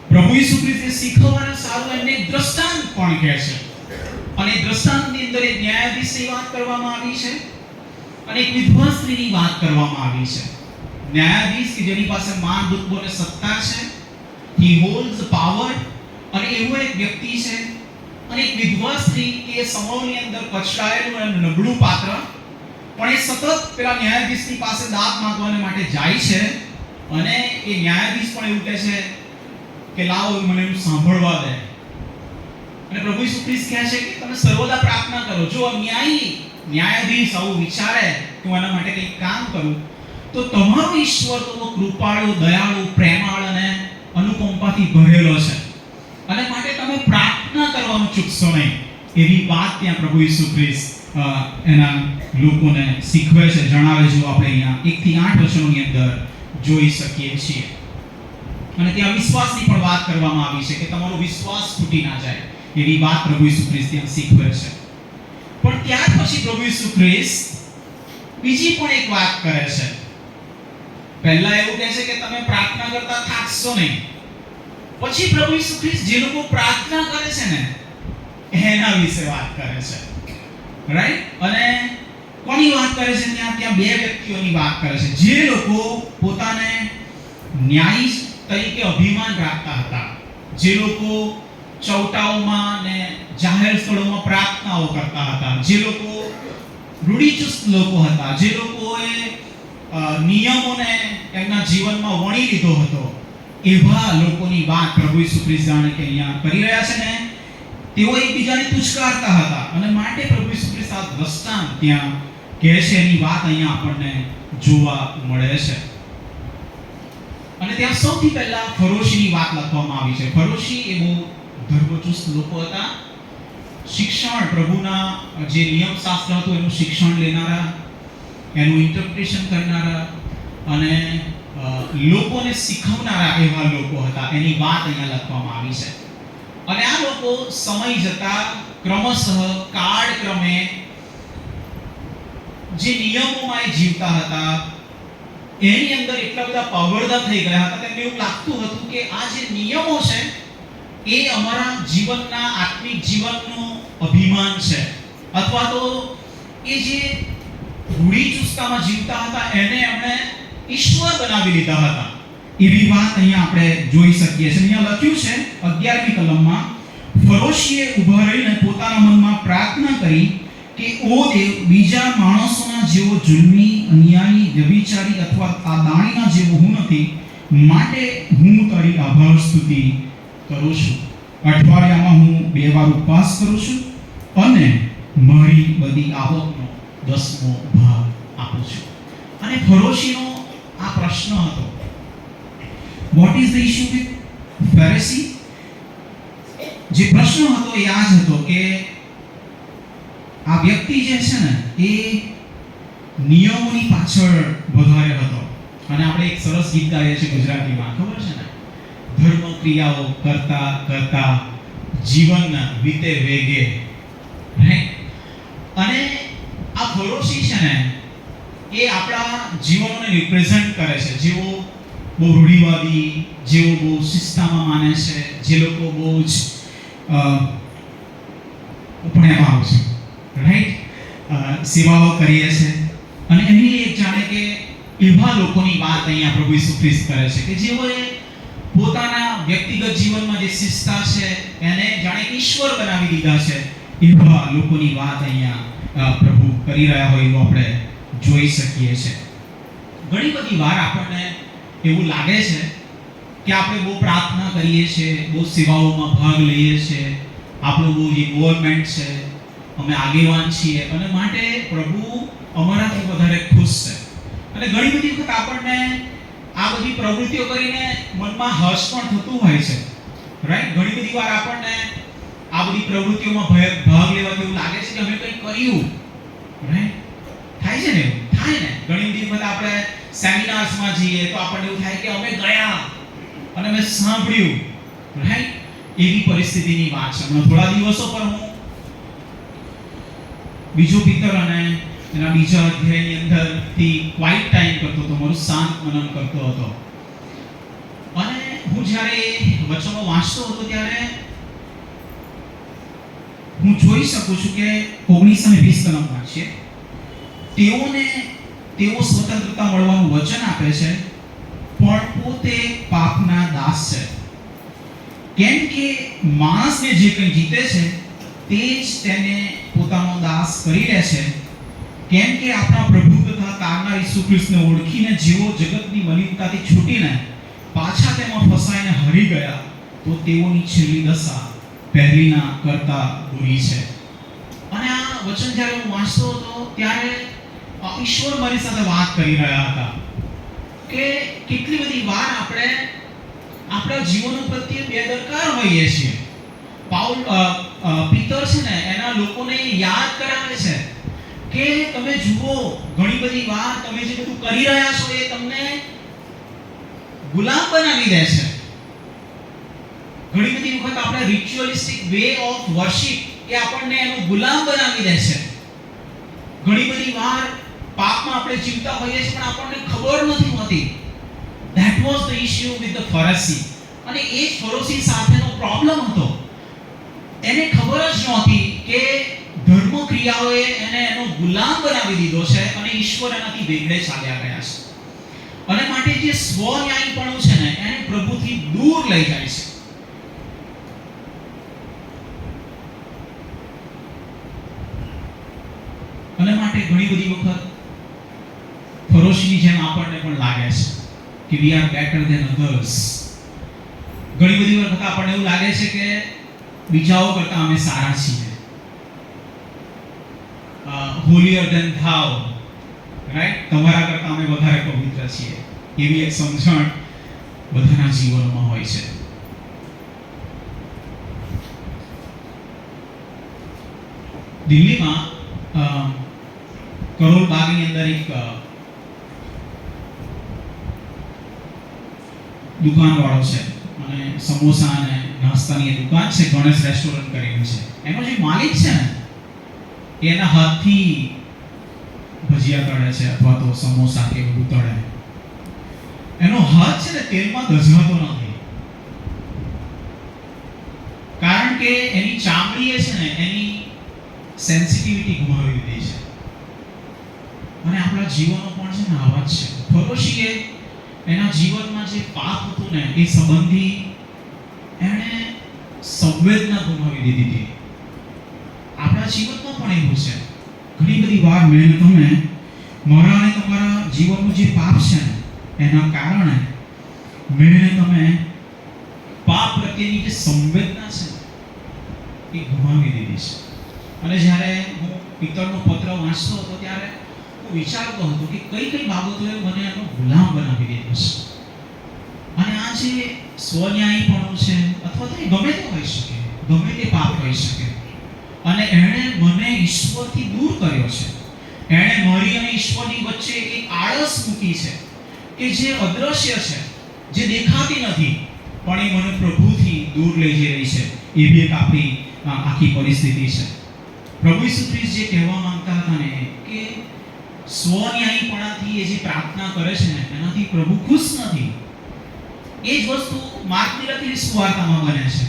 પ્રભુ ઈસુ ખ્રિસ્તે શીખવવાના સારું એમને એક દ્રષ્ટાંત પણ કહે છે. અને દ્રષ્ટાંતની અંદર એક ન્યાયાધીશની વાત કરવામાં આવી છે અને એક વિધવા સ્ત્રીની વાત કરવામાં આવી છે. ન્યાયાધીશ કે જેની પાસે માન દુર્બળ અને સત્તા છે, he holds power, અને એવો એક વ્યક્તિ છે. અને એક વિધવા સ્ત્રી કે સમૂહની અંદર કચડાયેલું અને નબળું પાત્ર, પણ એ સતત પેલા ન્યાયાધીશની પાસે દાદ માંગવા માટે જાય છે. અને એ ન્યાયાધીશ પણ એવું કહે છે કે લાવો મને એનું સાંભળવા દે. અને પ્રભુ ઈસુ ખ્રિસ્ત કહે છે કે તમે સર્વદા પ્રાર્થના કરો. જો ન્યાયાધીશ આવું વિચારે કે હું એના માટે કંઈક કામ કરું, તો તમારો ઈશ્વર તો કૃપાળુ, દયાળુ, પ્રેમાળ અને અનુકંપાથી ભરેલો છે. અને માટે તમે પ્રાર્થના કરવાનું ચૂકશો નહીં. એવી વાત ત્યાં પ્રભુ ઈસુ ખ્રિસ્ત એના લોકોને શીખવે છે, જણાવે છે. આપણે અહીંયા 1 થી 8 વચનોની અંદર જોઈ શકીએ છીએ. અને ત્યાં વિશ્વાસની પણ વાત કરવામાં આવી છે કે તમારો વિશ્વાસ તૂટી ના જાય. એવી વાત પ્રભુ ઈસુ ખ્રિસ્ત ત્યાં શીખવે છે. પણ ત્યાર પછી પ્રભુ ઈસુ ખ્રિસ્ત બીજી પણ એક વાત કરે છે. પહેલા એવું કહે છે કે તમે પ્રાર્થના કરતા થાકશો નહીં. પછી પ્રભુ ઈસુ ખ્રિસ્ત જે લોકો પ્રાર્થના કરે છે ને એના વિશે વાત કરે છે, રાઈટ? અને કોની વાત કરે છે? ત્યાં બે વ્યક્તિઓની વાત કરે છે જે લોકો પોતાને ન્યાયી તરીકે અભિમાન રાખતા હતા, જે લોકો ચૌટાઓમાં ને જાહેર સ્થળોમાં પ્રાર્થનાઓ કરતા હતા, જે લોકો રૂઢિચુસ્ત લોકો હતા, જે લોકોએ નિયમોને એમના જીવનમાં વણી લીધો હતો, એવા લોકોની વાત પ્રભુ ઈસુ ખ્રિસ્ત જાણે કે અહીંયા કરી રહ્યા છે. ને તેઓ એકબીજાને તુચકારતા હતા. અને માટે પ્રભુ ઈસુ ખ્રિસ્ત આ દ્રષ્ટાંત ત્યાં કહે છે, એની વાત અહીંયા આપણને જોવા મળે છે. અને ત્યાં સૌથી પહેલા ફરોશીની વાત લખવામાં આવી છે. ફરોશી એ બહુ ધર્મચુસ્ત લોકો હતા. શિક્ષણ, પ્રભુના જે નિયમશાસ્ત્ર હતું એનું શિક્ષણ લેનારા, એનું ઇન્ટરપ્રિટેશન કરનારા અને લોકોને શીખવનારા એવા લોકો હતા. એની વાત અહીંયા લખવામાં આવી છે. અને આ લોકો સમય જતા ક્રમશઃ કાળક્રમે જે નિયમોમાં એ જીવતા હતા એની અંદર એટલા બધા પાવરદાર થઈ ગયા હતા. તેમને એવું લાગતું હતું કે આ જે નિયમો છે એ અમારા જીવનના આત્મિક જીવનનું અભિમાન છે, અથવા તો એ જે રૂઢિચુસ્તતામાં જીવતા હતા એને એમણે ઈશ્વર બનાવી લીધા હતા. એવી વાત અહીંયા આપણે જોઈ શકીએ છીએ. અહીંયા લખ્યું છે 11મી કલમમાં, ફરોશીએ ઊભા રહીને પોતાના મનમાં પ્રાર્થના કરી કે ઓ દેવ, બીજા માણસોના જેવો જુલ્મી, અન્યાયી, વ્યભિચારી અથવા આ દાણીના જેવો હું નથી, માટે હું તારી આભાર સ્તુતિ કરું છું. અઠવાડિયામાં હું 2 વાર ઉપવાસ કરું છું અને મારી બધી આવકનો 10મો ભાગ આપું છું. અને ફરોશીનો આ પ્રશ્ન હતો. What is the issue with Pharisee? જે પ્રશ્ન હતો એ આ જ હતો કે આ વ્યક્તિ જે છે ને એ નિયમોની પાછળ વધારે હતો. અને આપણે એક સરસ ગીત ગાઈએ છીએ ગુજરાતીમાં, ખબર છે ને? ધર્મ ક્રિયાઓ કરતા કરતા જીવન વીતે વેગે, રાઈટ? અને આ ફરોશી છે ને એ આપણા જીવનને રિપ્રેઝન્ટ કરે છે. જેઓ બહુ રૂઢિવાદી, જેઓ બહુ શિસ્તામાં માને છે, જે લોકો બહુ જ ઉપણ્યામાં આવે છે, રાઈટ, સેવાઓ કરીએ છે, અને એની એક જાણે કે એવા લોકોની વાત અહીંયા પ્રભુ ઈસુ ખ્રિસ્ત કરે છે કે જેઓએ પોતાના વ્યક્તિગત જીવનમાં જે શિસ્તા છે એને જાણે ઈશ્વર બનાવી દીધા છે. એવા લોકોની વાત અહીંયા પ્રભુ કરી રહ્યા હોય એવું આપણે જોઈ શકીએ છીએ. ઘણી બધી વાર આપણને એવું લાગે છે કે આપણે બહુ પ્રાર્થના કરીએ છીએ, બહુ સેવાઓમાં ભાગ લઈએ છીએ, આપણું બહુ ઇન્વોલ્વમેન્ટ છે, અમે આગેવાન છીએ અને માટે પ્રભુ અમારાથી વધારે ખુશ છે. અને ઘણી બધી વખત આપણને આ બધી પ્રવૃત્તિઓ કરીને મનમાં હર્ષ પણ થતું હોય છે, રાઈટ. ઘણી બધી વાર આપણને આ બધી પ્રવૃત્તિઓમાં ભાગ લેવાથી એવું લાગે છે કે અમે કંઈ કર્યું, રાઈટ. થાય છે ને, થાય ને. ઘણી બધી વખત આપણે સેમિનાર્સમાં જઈએ તો આપણને એવું થાય કે અમે ગયા અને અમે સાંભળ્યું, રાઈટ. એવી પરિસ્થિતિની વાત છે. હમણાં થોડા દિવસો પર હું બીજો પિત્તર અને એના બીજા અધ્યાયની અંદરથી ક્વાઇટ ટાઈમ કરતો હતો, મારું શાંત મનન કરતો હતો. અને હું જ્યારે વચનો વાંચતો હતો ત્યારે હું જોઈ શકું છું કે 19 અને 20 કલમ વાંચીએ, તેઓ સ્વતંત્રતા મળવાનું વચન આપે છે પણ પોતે પાપના દાસ છે. કેમ કે માણસને જે કંઈ જીતે છે તે જ તેને પોતાનો દાસ કરી લે છે. કેમ કે આપણા પ્રભુ તથા તારનાર ઈસુ ખ્રિસ્તને ઓળખીને જેઓ જગતની મલિનતાથી છૂટીને પાછા તેમાં ફસાઈને હરી ગયા તો તેઓની છેલ્લી દશા પહેલીના કરતા બુરી છે. અને આ વચન જ્યારે હું વાંચતો હતો ત્યારે ઈશ્વર મારી સાથે વાત કરી રહ્યા હતા કે કેટલી બધી વાર આપણે આપણા જીવન પ્રત્યે બેદરકાર હોઈએ છીએ. પિત્તર છે ને એના લોકોને યાદ કરાવે છે કે તમે જુઓ, ઘણી બધી વાર તમે જે બધું કરી રહ્યા છો એ તમને ગુલામ બનાવી દે છે. ઘણી બધી વખત આપણે રિચ્યુઅલિસ્ટિક વે ઓફ વર્શિપ એ આપણને એનો ગુલામ બનાવી દે છે. ઘણી બધી વાર પાપમાં આપણે જીવતા હોઈએ છીએ પણ આપણને ખબર નથી હોતી. That was the issue with the Pharisee. અને એ જ ફરોશી સાથેનો પ્રોબ્લેમ હતો. એને ખબર જ નહોતી કે ધર્મ ક્રિયાઓએ એને એનો ગુલામ બનાવી દીધો છે અને ઈશ્વર એનાથી વેગળે ચાલ્યા ગયા છે. અને માટે જે સ્વન્યાયીપણું છે ને એને પ્રભુથી દૂર લઈ જાય છે. અને માટે ઘણી બધી વખત ફરોશીની જેમ આપણને પણ લાગે છે કે we are better than others. ઘણી બધી વખત આપણને એવું લાગે છે કે બીજાઓ કરતા અમે સારા છીએ, holier than thou, રાઈટ. તમારા કરતા અમે વધારે પવિત્ર છીએ, એવી એક સમજણ બધાના જીવનમાં હોય છે. દિલ્હીમાં કરોલ બાગની અંદર એક દુકાનવાળો છે અને સમોસા અને નાસ્તાની દુકાન છે, ગણેશ રેસ્ટોરન્ટ કરીને છે. એનો જે માલિક છે ને એના હાથથી ભજીયા તળે છે અથવા તો સમોસા કે બધું તળે. એનો હાથ છે ને તેલમાં દઝાતો નથી, કારણ કે એની ચામડીએ છે ને એની સેન્સિટિવિટી ગુમાવી દીધી છે. અને આપણા જીવનો પણ છે ને આવા જ છે. ફરોશીએ એના જીવનમાં જે પાપ હતું ને એ સંબંધી એણે સંવેદના ગુમાવી દીધી હતી. આપણા જીવનમાં પણ એવું છે. ઘણી બધી વાર મેં તમે મારા અને તમારા જીવનનું જે પાપ છે ને એના કારણે મેં તમે પાપ પ્રત્યેની જે સંવેદના છે એ ગુમાવી દીધી છે. અને જ્યારે હું પિત્તરનો પત્ર વાંચતો હતો ત્યારે હું વિચારતો હતો કે કઈ કઈ બાબતોએ મને એનો ગુલામ બનાવી દીધો છે. અને આ જે સ્વન્યાયીપણું છે અથવા તો એ ગમે તે હોઈ શકે, ગમે તે પાપ હોઈ શકે, અને એણે મને ઈશ્વરથી દૂર કર્યો છે. એણે મારી અને ઈશ્વરની વચ્ચે એક આળસ મૂકી છે કે જે અદ્રશ્ય છે, જે દેખાતી નથી, પણ એ મને પ્રભુથી દૂર લઈ જઈ રહી છે. એવી એક આપણી આખી પરિસ્થિતિ છે. પ્રભુ ઈસુ ખ્રિસ્ત જે કહેવા માંગતા હતા ને કે સ્વન્યાયીપણાથી એ જે પ્રાર્થના કરે છે ને એનાથી પ્રભુ ખુશ નથી. એ જ વસ્તુ માર્કની લખેલી સુવાર્તામાં બને છે.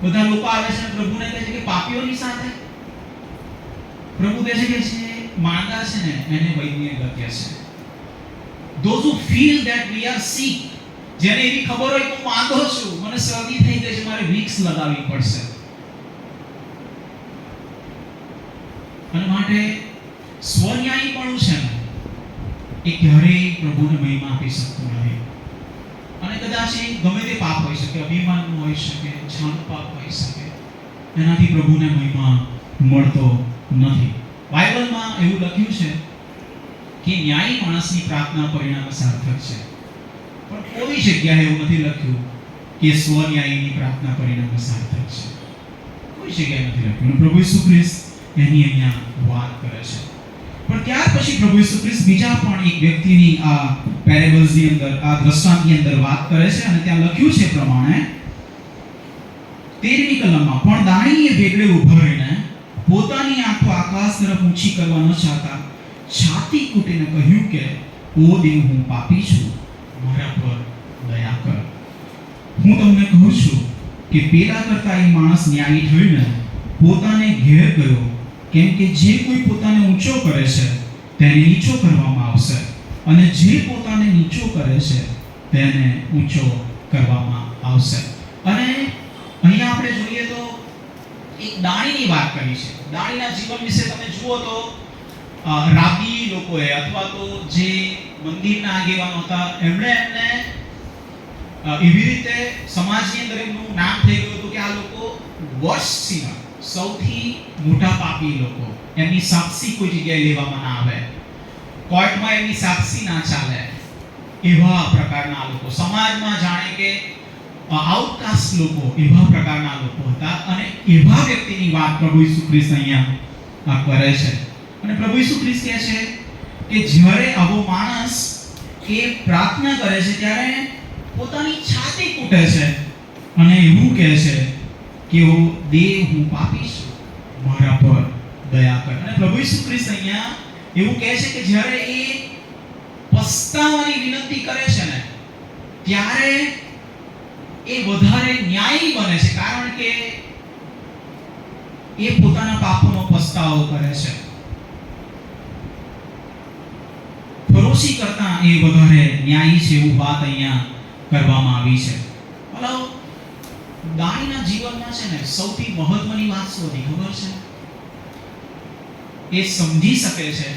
બધા લોકો આવે છે પ્રભુને કહે છે કે પાપીઓની સાથે. પ્રભુ કહે છે કે જે માંદા છે ને એને વૈદ્ય ગત્ય છે. Those who feel that we are sick, જેને એવી ખબર હોય કે હું માંદો છું, મને શરદી થઈ ગઈ છે, મારે વિક્સ લગાવવી પડશે, અને માટે સ્વન્યાયીપણું છે ને એ ક્યારેય પ્રભુને મહિમા આપી શકતું નથી. અને કદાચ એ ગમે તે પાપ હોઈ શકે, અભિમાનનું હોઈ શકે, છાનું પાપ હોઈ શકે, એનાથી પ્રભુને મહિમા મળતો નથી. બાઇબલમાં એવું લખ્યું છે કે ન્યાયી માણસની પ્રાર્થના પરિણામે સાર્થક છે, પણ કોઈ જગ્યાએ એવું નથી લખ્યું કે સ્વન્યાયીની પ્રાર્થના પરિણામે સાર્થક છે. કોઈ જગ્યાએ નથી લખ્યું. પ્રભુ ઈસુ ખ્રિસ્ત એની અહીંયા વાત કરે છે. પણ ત્યાર પછી પ્રભુ ઈસુ ખ્રિસ્ત બીજા પણ એક વ્યક્તિની આ પેરેબલ્સની અંદર, આ દ્રષ્ટાંતની અંદર વાત કરે છે, અને ત્યાં લખ્યું છે પ્રમાણે 13મી કલમમાં, પણ દાણીએ ભેગડે ઊભા રહીને પોતાની આંખો આકાશ તરફ ઊંચી કરવા ન ચાહતા છાતી કૂટીને કહ્યું કે ઓ દેવ, હું પાપી છું, મારા પર દયા કર. હું તમને કહું છું કે પેલા કરતા એ માણસ ન્યાયી થઈને પોતાને ઘેર ગયો, કેમ કે જે કોઈ પોતાને ઊંચો કરે છે તેને નીચો કરવામાં આવશે, અને જે પોતાને નીચો કરે છે તેને ઊંચો કરવામાં આવશે. અને અહીંયા આપણે જોઈએ તો એક દાણીની વાત કરી છે. દાણીના જીવન વિશે તમે જુઓ તો રાબી લોકોએ અથવા તો જે મંદિરના આગેવાનો હતા એમણે એમને એવી રીતે સમાજની અંદર એમનું નામ થઈ ગયું હતું કે આ લોકો વર્સ્ટ સિનર, સૌથી મોટા પાપી લોકો, એમની સાક્ષી કોઈ જગ્યાએ લેવામાં ના આવે, કોર્ટમાં એમની સાક્ષી ના ચાલે, એવા પ્રકારના લોકો, સમાજમાં જાણે કે આઉટકાસ્ટ લોકો, એવા પ્રકારના લોકો હતા. અને એવા વ્યક્તિની વાત પ્રભુ ઈસુ ખ્રિસ્ત અહીંયા કરે છે. અને પ્રભુ ઈસુ ખ્રિસ્ત કહે છે કે જ્યારે આવો માણસ એ પ્રાર્થના કરે છે ત્યારે પોતાની છાતી કૂટે છે અને એવું કહે છે કે ઓ દેવ, હું પાપી છું, મારા પર દયા કર. અને પ્રભુ ઈસુ ખ્રિસ્ત અહીંયા એવું કહે છે કે જ્યારે એ પસ્તાવાની વિનંતી કરે છે ને ત્યારે એ વધારે ન્યાયી બને છે, કારણ કે એ પોતાના પાપોનો પસ્તાવો કરે છે. ફરોશી કરતા એ વધારે ન્યાયી છે, એવું વાત અહીંયા કરવામાં આવી છે. મતલબ દાણીના જીવનમાં છે ને સૌથી મહત્વની વાત શું હતી ખબર છે? એ સમજી શકે છે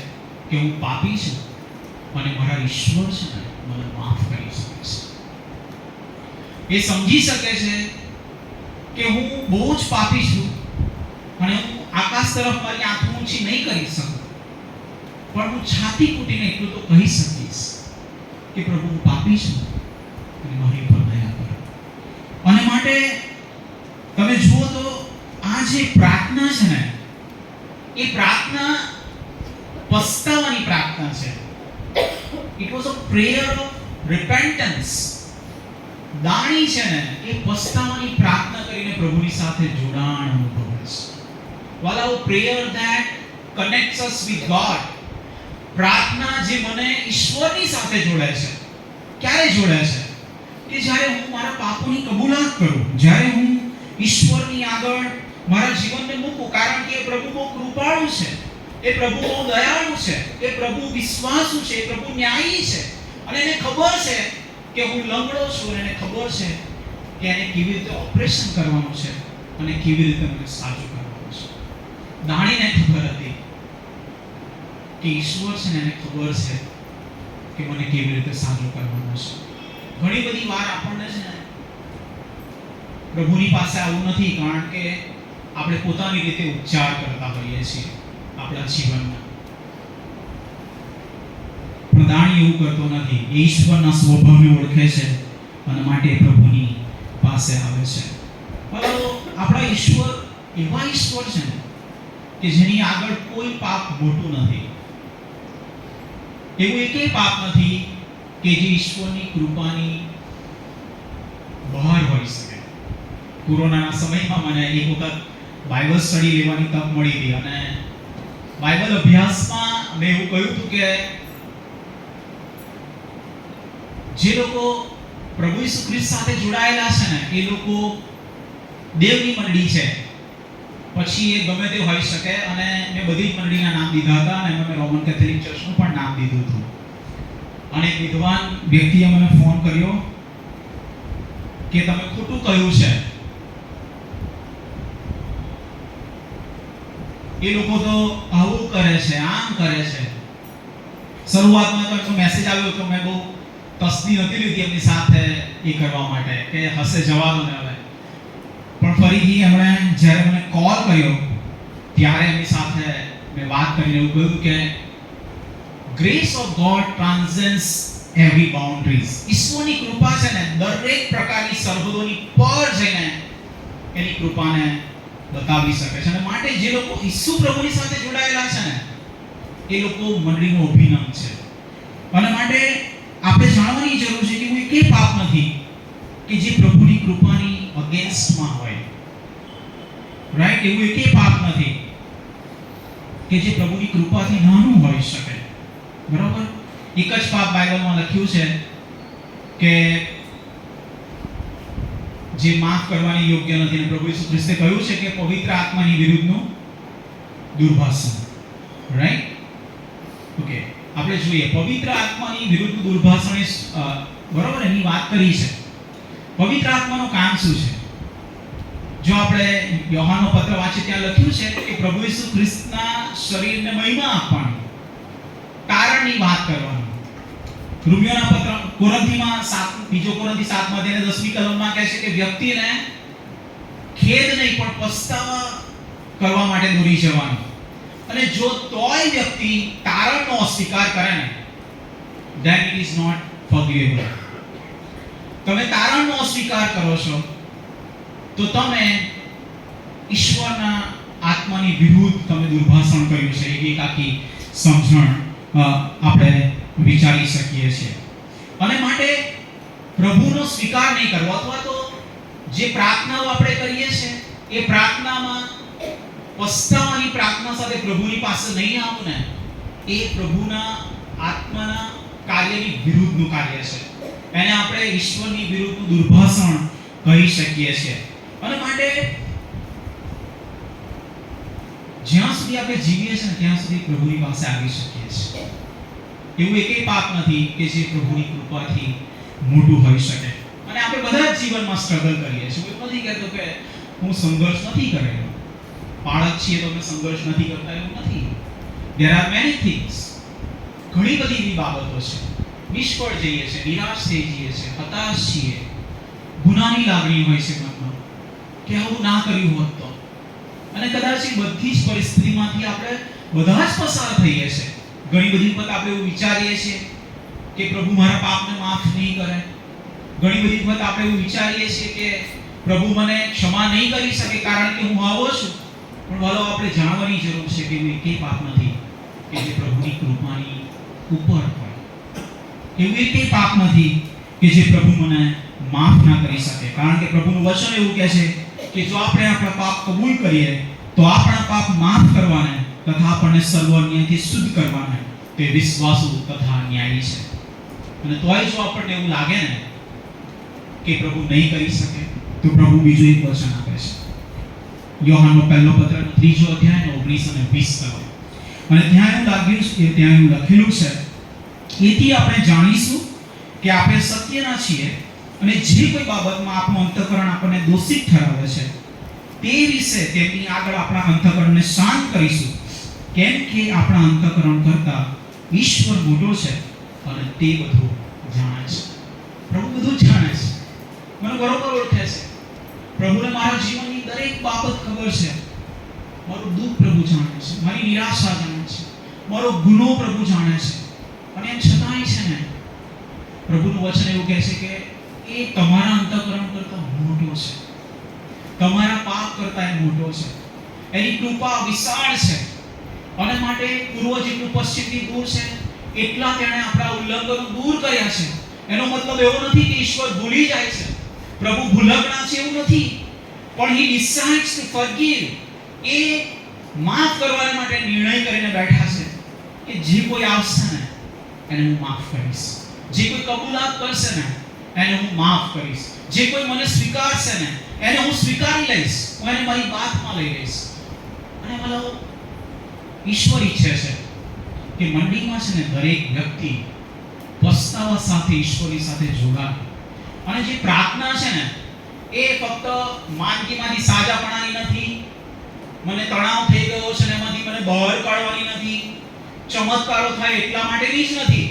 કે હું પાપી છું અને મારા ઈશ્વર છે ને મને માફ કરી શકે છે. એ સમજી શકે છે કે હું બહુ જ પાપી છું અને હું આકાશ તરફ મારી આંખો ઊંચી નહીં કરી શકું, પણ હું છાતી કૂટીને એટલું તો કહી શકીશ કે પ્રભુ, હું પાપી છું અને મારી પર દયા કરો. અને માટે તમે જુઓ તો આ જે પ્રાર્થના છે ને એ પ્રાર્થના પસ્તાવાની પ્રાર્થના છે. It was a prayer of repentance. દાણી છે ને એ પસ્તાવાની પ્રાર્થના કરીને પ્રભુની સાથે જોડાણ અનુભવે છે. વાલા, prayer that કનેક્ટ્સ us with God. પ્રાર્થના જે મને ઈશ્વરની સાથે જોડે છે. ક્યારે જોડે છે? કે જ્યારે હું મારા પાપોની કબૂલાત કરું, જ્યારે હું ઈશ્વરની આગળ મારા જીવનને મૂકું, કારણ કે પ્રભુ બહુ કૃપાળુ છે, એ પ્રભુ બહુ દયાળુ છે, એ પ્રભુ વિશ્વાસુ છે, એ પ્રભુ ન્યાયી છે, અને એને ખબર છે કે હું લંગડો છું, અને એને ખબર છે કે એને કેવી રીતે ઓપરેશન કરવાનું છે અને કેવી રીતે મને સાજું કરવાનું છે. દાણીને ખબર હતી કે ઈશ્વર છે ને એને ખબર છે કે મને કેવી રીતે સાજું કરવાનું છે. ઘણી બધી વાર આપણને છે ને પ્રભુની પાસે આવવું નથી, કારણ કે આપણે પોતાની રીતે ઉપચાર કરતા હોઈએ છીએ આપણા જીવનમાં. પણ દાણી એવું કરતો નથી. એ ઈશ્વરના સ્વભાવને ઓળખે છે અને માટે પ્રભુની પાસે આવે છે. પરંતુ આપણા ઈશ્વર એવા ઈશ્વર છે ને કે જેની આગળ કોઈ પાપ મોટું નથી. એવું એકેય પાપ નથી કે જે ઈશ્વરની કૃપાની બહાર હોઈ શકે. કોરોનાના સમયમાં મને એક વખત બાઇબલ સ્ટડી લેવાની તક મળી હતી અને બાઇબલ અભ્યાસમાં મેં એવું કહ્યું હતું કે જે લોકો પ્રભુ ઈસુ ખ્રિસ્ત સાથે જોડાયેલા છે ને એ લોકો દેવની મંડળી છે. પછી એ ગમે તે હોઈ શકે અને મેં બધી જ મંડળીના નામ દીધા હતા અને મેં રોમન કેથોલિક ચર્ચનું પણ નામ દીધું હતું. અને એક વિદ્વાન વ્યક્તિએ મને ફોન કર્યો કે તમે ખોટું કહ્યું છે, એ લોકો તો આવું કરે છે, આમ કરે છે. શરૂઆતમાં તો એમનો મેસેજ આવ્યો તો મેં બહુ તસ્દી નથી લીધી એમની સાથે એ કરવા માટે કે હશે જવા દો ને હવે. પણ ફરીથી એમણે જ્યારે મને કોલ કર્યો ત્યારે એમની સાથે મેં વાત કરીને એવું કહ્યું કે grace of God transcends every boundaries. ઈશ્વરની કૃપા છે ને દરેક પ્રકારની સરહદોની પર જઈને એની કૃપાને બતાવી શકે છે. અને માટે જે લોકો ઈસુ પ્રભુની સાથે જોડાયેલા છે ને એ લોકો મંડળીનો અભિન્ન છે. અને માટે આપણે જાણવાની જરૂર છે કે એવું એક પાપ નથી કે જે પ્રભુની કૃપાની અગેન્સ્ટમાં હોય. રાઈટ? એવું એક પાપ નથી કે જે પ્રભુની કૃપાથી નાનું હોઈ શકે. બરાબર? એક જ પાપ બાઇબલમાં લખ્યું છે કે જે માફ કરવાની યોગ્ય નથી. અને પ્રભુ ઈસુ ખ્રિસ્તે કહ્યું છે કે પવિત્ર આત્માની વિરુદ્ધનું દુર્ભાષણ. રાઈટ? ઓકે, આપણે જોઈએ પવિત્ર આત્માની વિરુદ્ધ દુર્ભાષણ બરાબર એની વાત કરી છે. પવિત્ર આત્માનું કામ શું છે? જો આપણે યોહાનનો પત્ર વાંચીએ ત્યાં લખ્યું છે કે પ્રભુ ઈસુ ખ્રિસ્તના શરીરને મહિમા આપવાની, કારણની વાત કરવાની. રોમિયોના પત્ર કોરિન્થીમાં 2 કોરિન્થી 7 માં તેને 10મી કલમમાં કહે છે કે વ્યક્તિને ખેદ નહીં પણ પસ્તાવા કરવા માટે દોરી જવાનું. અને જો તોય વ્યક્તિ તારણનો અસ્વીકાર કરે ને then it is not forgivable. તમે તારણનો અસ્વીકાર કરો છો તો તમે ઈશ્વરના આત્માની વિરુદ્ધ તમે દુર્ભાષણ કર્યું છે. એક આખી સમજણ આપણે વિચારી શકીએ છીએ. અને માટે પ્રભુનો સ્વીકાર નહીં કરવો અથવા તો જે પ્રાર્થનાઓ આપણે કરીએ છીએ એ પ્રાર્થનામાં પસ્તાવાની પ્રાર્થના સાથે પ્રભુની પાસે નહીં આવવું ને એ પ્રભુના આત્માના કાર્યની વિરુદ્ધનું કાર્ય છે. એને આપણે ઈશ્વરની વિરુદ્ધનું દુર્ભાષણ કહી શકીએ છીએ. અને માટે જ્યાં સુધી આપણે જીવીએ છીએ ત્યાં સુધી પ્રભુની પાસે આવી શકીએ છીએ. એવું એકેય પાપ નથી કે જે પ્રભુની કૃપાથી મોટું હોઈ શકે. અને આપણે બધા જ જીવનમાં સ્ટ્રગલ કરીએ છીએ. કોઈ નથી કહેતો કે હું સંઘર્ષ નથી કરેલો, બાળક છીએ તો અમે સંઘર્ષ નથી કરતા, એવું નથી. there are many things. ઘણી બધી એવી બાબતો છે. નિષ્ફળ જઈએ છીએ, નિરાશ થઈ જઈએ છીએ, હતાશ છીએ, ગુનાની લાગણી હોય છે મનમાં કે આવું ના કર્યું હોત તો. અને કદાચ એ બધી જ પરિસ્થિતિમાંથી આપણે બધા જ પસાર થઈએ છીએ. ઘણી બધી વખત આપણે એવું વિચારીએ છીએ કે પ્રભુ મારા પાપને માફ નહીં કરે. ઘણી બધી વખત આપણે એવું વિચારીએ છીએ કે પ્રભુ મને ક્ષમા નહીં કરી શકે કારણ કે હું આવો છું. પણ વાલો આપણે જાણવાની જરૂર છે કે એવું એકેય પાપ નથી કે જે પ્રભુની કૃપાની ઉપર હોય. એવું એકેય પાપ નથી કે જે પ્રભુ મને માફ ના કરી શકે. કારણ કે પ્રભુનું વચન એવું કહે છે કે જો આપણે આપણા પાપ કબૂલ કરીએ તો આપણા પાપ માફ કરવાને તથા આપણને સર્વ અન્યાયથી શુદ્ધ કરવાને તે વિશ્વાસુ તથા ન્યાયી છે. અને તોય જો આપણને એવું લાગે ને કે પ્રભુ નહીં કરી શકે તો પ્રભુ બીજું એક વચન આપે છે. યોહાનનો પહેલો પત્રનો 3 અધ્યાયનો 19 અને 20 કલમ. અને ત્યાં એવું લખેલું છે એથી આપણે જાણીશું કે આપણે સત્યના છીએ અને જે કોઈ બાબતમાં આપણું અંતઃકરણ આપણને દોષિત ઠરાવે છે તે વિશે તેમની આગળ આપણા અંતઃકરણને શાંત કરીશું, કેમ કે આપણા અંતઃકરણ કરતા ઈશ્વર મોટો છે અને તે બધું જાણે છે. પ્રભુ બધું જાણે છે, મને બરોબર ઓળખે છે. પ્રભુને મારા જીવનની દરેક બાબત ખબર છે. મારું દુઃખ પ્રભુ જાણે છે, મારી નિરાશા જાણે છે, મારો ગુનો પ્રભુ જાણે છે. અને એમ છતાંય છે ને પ્રભુનું વચન એવું કહે છે કે એ તમારા અંતઃકરણ કરતા મોટો છે, તમારા પાપ કરતા એ મોટો છે. એની કૃપા વિશાળ છે. અને માટે પૂર્વ જેટલું પશ્ચિમથી દૂર છે એટલા તેણે આપણા ઉલ્લંઘનો દૂર કર્યા છે. એનો મતલબ એવો નથી કે ઈશ્વર ભૂલી જાય છે, પ્રભુ ભૂલકણા છે, એવું નથી. પણ he decides to forgive એ માફ કરવા માટે નિર્ણય કરીને બેઠા છે કે જે કોઈ આવશે ને એને હું માફ કરીશ, જે કોઈ કબૂલાત કરશે ને એને હું માફ કરીશ, જે કોઈ મને સ્વીકારશે ને એને હું સ્વીકારી લઈશ, હું એને મારી વાતમાં લઈ લઈશ. અને મતલબ ઈશ્વર ઈચ્છે છે કે મંડીમાં છે ને દરેક વ્યક્તિ પસ્તાવા સાથે ઈશ્વરની સાથે જોડાય. અને જે પ્રાર્થના છે ને એ ફક્ત માંદગીમાંથી સાજાપણાની નથી, મને તણાવ થઈ ગયો છે ને એમાંથી મને બહાર કાઢવાની નથી, ચમત્કારો થાય એટલા માટેની જ નથી.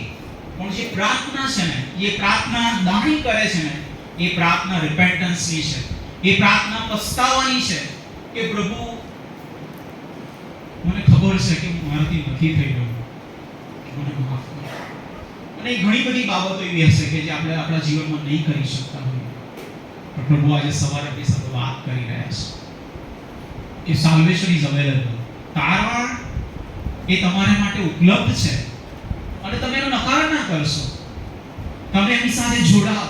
પણ જે પ્રાર્થના છે ને એ પ્રાર્થના દાણી કરે છે ને એ પ્રાર્થના રિપેન્ટન્સની છે, એ પ્રાર્થના પસ્તાવાની છે કે પ્રભુ મને ખબર છે કે મારાથી નથી થઈ રહ્યું, મને માફ કરો. અને ઘણી બધી બાબતો એવી હશે કે જે આપણે આપણા જીવનમાં નહીં કરી શકતા હોઈએ, પણ પ્રભુ આજે સવારે આપણી સાથે વાત કરી રહ્યા છે કે સાલ્વેશન ઇઝ અવેલેબલ. તારણ એ તમારા માટે ઉપલબ્ધ છે અને તમે એનો નકાર ના કરશો, તમે એની સાથે જોડાઓ.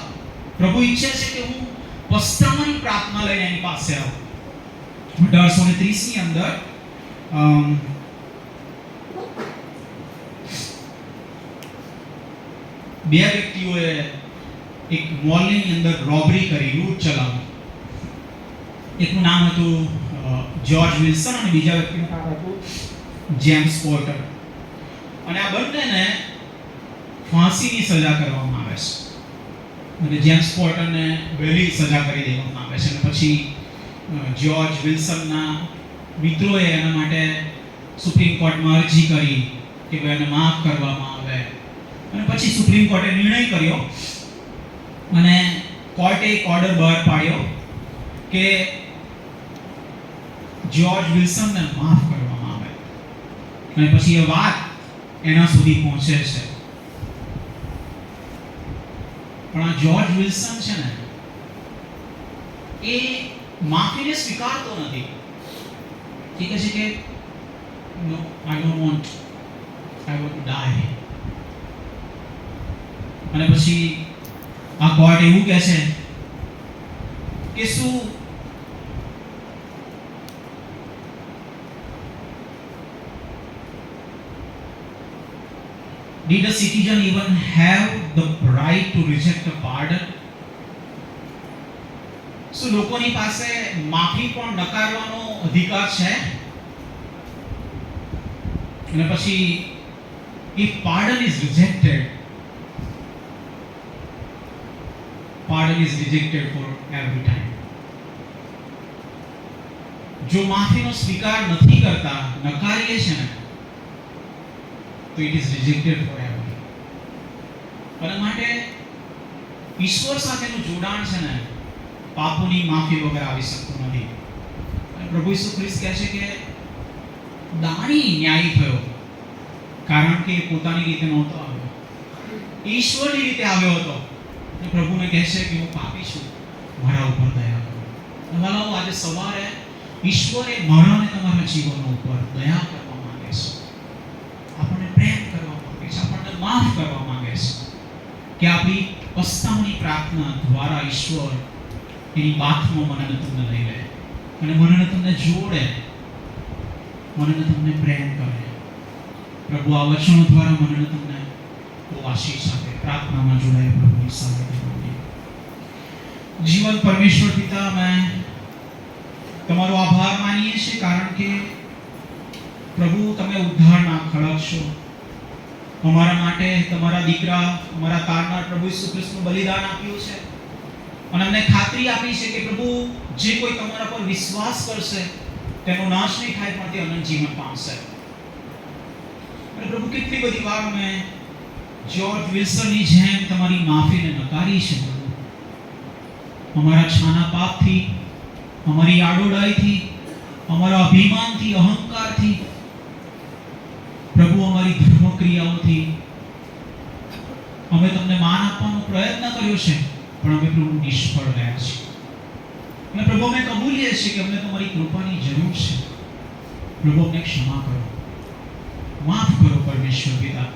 પ્રભુ ઈચ્છે છે કે હું પસ્તાવાની પ્રાર્થના લઈને એની પાસે આવું. 1830 ની અંદર બે વ્યક્તિઓએ એક મોલની અંદર રોબરી કરી, લૂંટ ચલાવી. એકનું નામ હતું જ્યોર્જ વિલ્સન અને બીજા વ્યક્તિનું નામ હતું જેમ્સ પોર્ટર. અને આ બંનેને ફાંસીની સજા કરવામાં આવે છે અને જેમ્સ પોર્ટરને વહેલી સજા કરી દેવામાં આવે છે. અને પછી જ્યોર્જ વિલ્સનના મિત્રોએ એના માટે સુપ્રીમ કોર્ટમાં અરજી કરી કે ભાઈ એને માફ કરવામાં આવે. અને પછી સુપ્રીમ કોર્ટે નિર્ણય કર્યો અને કોર્ટે એક ઓર્ડર બહાર પાડ્યો કે જ્યોર્જ વિલ્સનને માફ કરવામાં આવે. અને પછી એ વાત એના સુધી પહોંચે છે. પણ આ જ્યોર્જ વિલ્સન છે ને એ માફીને સ્વીકારતો નથી. ઠીક છે કે no I don't want, I want to die. અને પછી આ કોર્ટ એવું કહે છે કે શું did a citizen even have the right to reject a pardon? શું લોકોની પાસે માફી પણ નકારવાનો અધિકાર છે? અને પછી if pardon is rejected, pardon is rejected for every time. જો માફીનો સ્વીકાર નથી કરતા, નકારીએ છે ને, તો it is rejected forever. પણ માટે ઈશ્વર સાથેનું જોડાણ છે ને પાપોની માફી વગર આવી શકતું નથી. અને પ્રભુ ઈસુ ખ્રિસ્ત કહે છે કે દાણી ન્યાયી થયો કારણ કે પોતાની રીતે નહોતો આવ્યો, ઈશ્વરની રીતે આવ્યો હતો. અને પ્રભુને કહે છે કે હું પાપી છું, મારા ઉપર દયા કરો. વાલાઓ, આજે સવારે ઈશ્વરે મારા અને તમારા જીવન ઉપર દયા કરવા માંગે છે, આપણને પ્રેમ કરવા માંગે છે, આપણને માફ કરવા માંગે છે કે આપણી પસ્તાવની પ્રાર્થના દ્વારા ઈશ્વર એની વાતમાં મને ને તમને લઈ લે અને મને ને તમને જોડે, મને ને તમને પ્રેમ કરે. પ્રભુ આ વચનો દ્વારા મને ને તમને બહુ આશીષ આપે. પ્રાર્થનામાં જોડાય પ્રભુની સાથે. જીવન પરમેશ્વર પિતા, અમે તમારો આભાર માનીએ છીએ કારણ કે પ્રભુ તમે ઉદ્ધારના ખડક છો. અમારા માટે તમારા દીકરા, અમારા તારનાર પ્રભુ ઈસુ ખ્રિસ્તનું બલિદાન આપ્યું છે અને અમને ખાતરી આપી છે કે પ્રભુ જે કોઈ તમારા પર વિશ્વાસ કરશે તેનો નાશ નહીં થાય પણ તે અનંત જીવન પામશે. અને પ્રભુ કેટલી બધી વાર અમે જ્યોર્જ વિલ્સનની જેમ તમારી માફીને નકારી છે. પ્રભુ અમારા છાના પાપથી, અમારી આડોડાઈથી, અમારા અભિમાનથી, અહંકારથી, પ્રભુ અમારી ધર્મક્રિયાઓથી અમે તમને માન આપવાનો પ્રયત્ન કર્યો છે પણ અમે પ્રભુ નિષ્ફળ રહ્યા છીએ. અને પ્રભુ અમે કબૂલીએ છીએ કે અમને તમારી કૃપાની જરૂર છે. પ્રભુ અમને ક્ષમા કરો, માફ કરો પરમેશ્વર પિતા.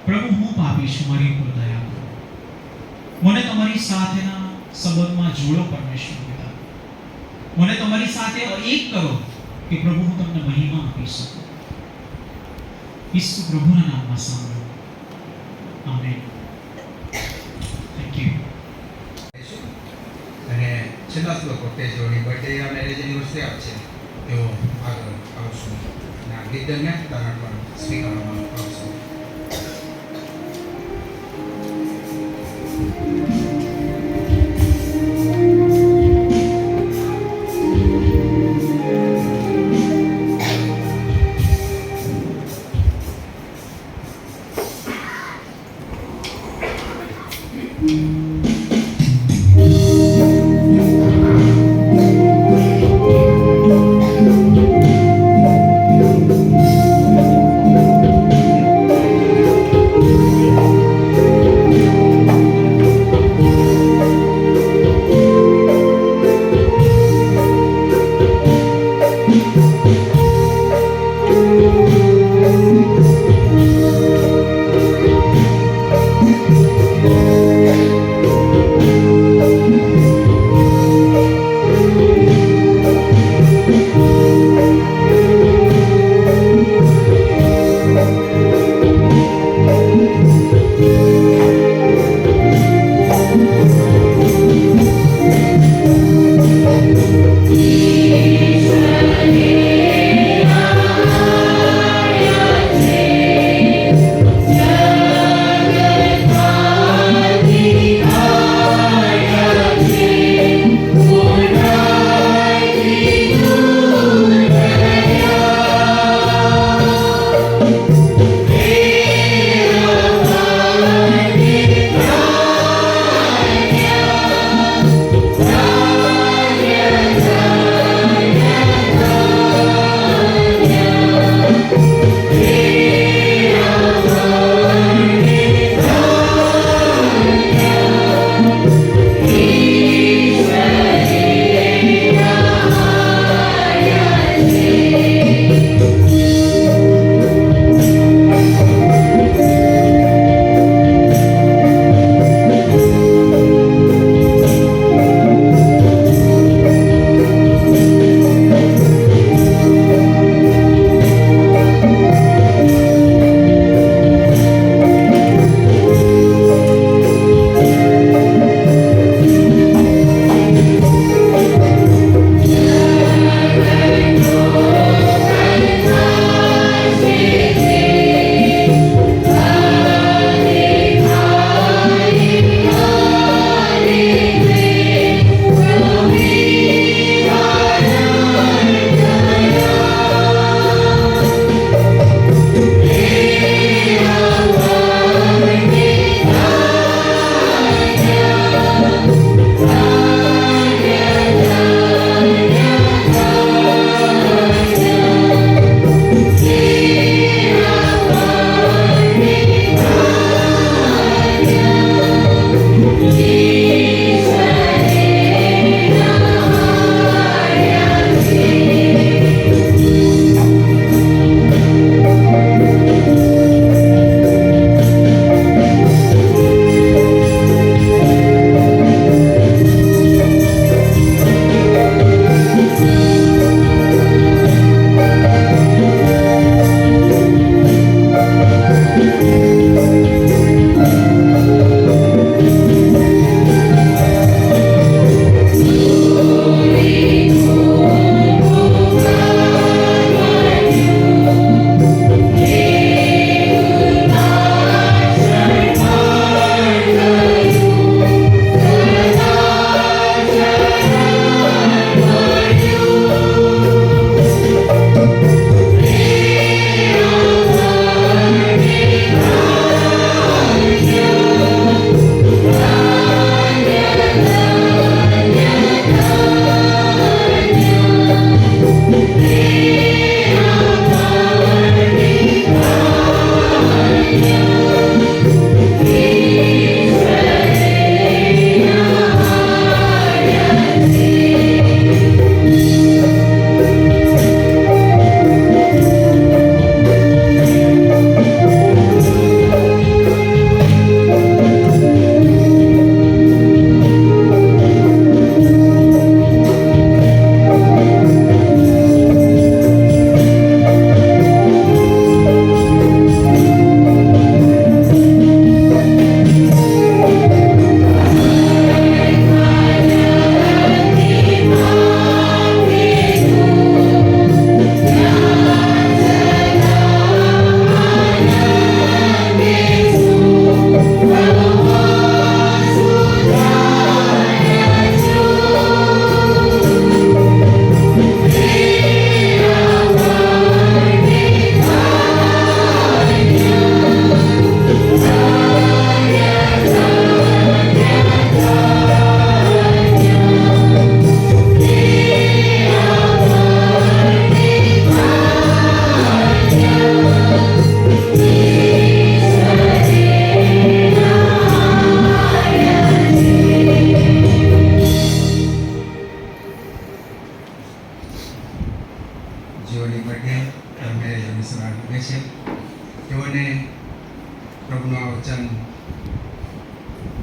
પ્રભુ હું પાપી છું, મારી ઉપર દયા કરો. મને તમારી સાથેના સંબંધમાં જોડો પરમેશ્વર પિતા. મને તમારી સાથે એક કરો કે પ્રભુ હું તમને મહિમા આપી શકું. ઈસુ પ્રભુના નામમાં સાંભળો. આમેન. Thank you. અને છેલ્લા શ્લોકો તે જોડી બર્થડે અને મેરેજ એનિવર્સરી આપશે તેઓ આગળ આવશું અને આ ગીત દરમિયાન તારણ પણ સ્વીકારવામાં આવશે.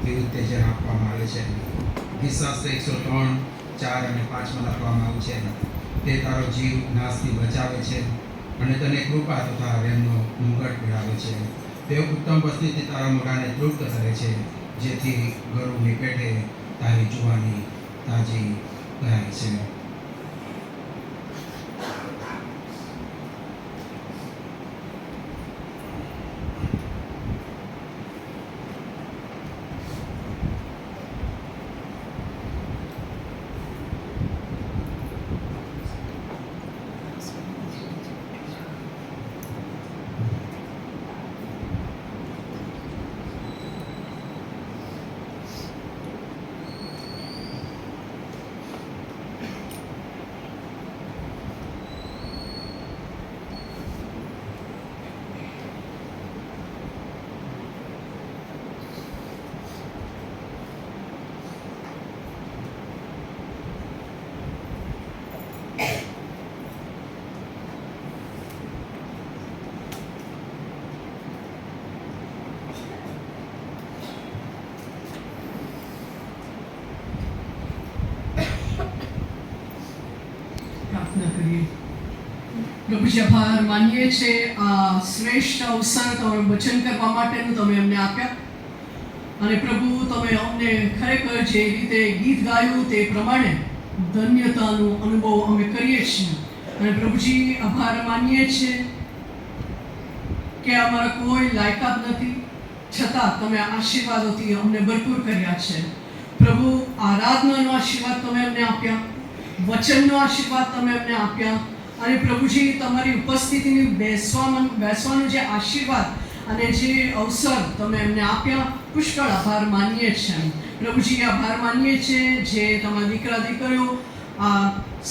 એ ઉત્તેજન આપવામાં આવે છે. ગીતશાસ્ત્ર 103, 4 અને 5માં લખવામાં આવ્યું છે, તે તારો જીવ નાશથી બચાવે છે અને તને કૃપા તથા પ્રેમનો મુગટ પહેરાવે છે. તે ઉત્તમ વસ્તુથી તારા મોઢાને તૃપ્ત કરે છે, જેથી ગરુડની પેટે તારી જુવાની તાજી કરાય છે. પ્રાર્થના કરીએ. પ્રભુજી, આભાર માનીએ છીએ આ શ્રેષ્ઠ અવસર તમારું વચન કરવા માટેનું તમે અમને આપ્યા. અને પ્રભુ, તમે અમને ખરેખર જે રીતે ગીત ગાયું તે પ્રમાણે ધન્યતાનો અનુભવ અમે કરીએ છીએ. અને પ્રભુજી, આભાર માનીએ છીએ કે અમારા કોઈ લાયકાત નથી, છતાં તમે આશીર્વાદોથી અમને ભરપૂર કર્યા છે. પ્રભુ, આરાધનાનો આશીર્વાદ તમે અમને આપ્યા, વચનનો આશીર્વાદ તમે અમને આપ્યા, અને પ્રભુજી, તમારી ઉપસ્થિતિની બેસવાનો જે આશીર્વાદ અને જે અવસર તમે અમને આપ્યા, પુષ્કળ આભાર માનીએ છીએ. પ્રભુજી, આભાર માનીએ છીએ જે તમારા દીકરા દીકરીઓ આ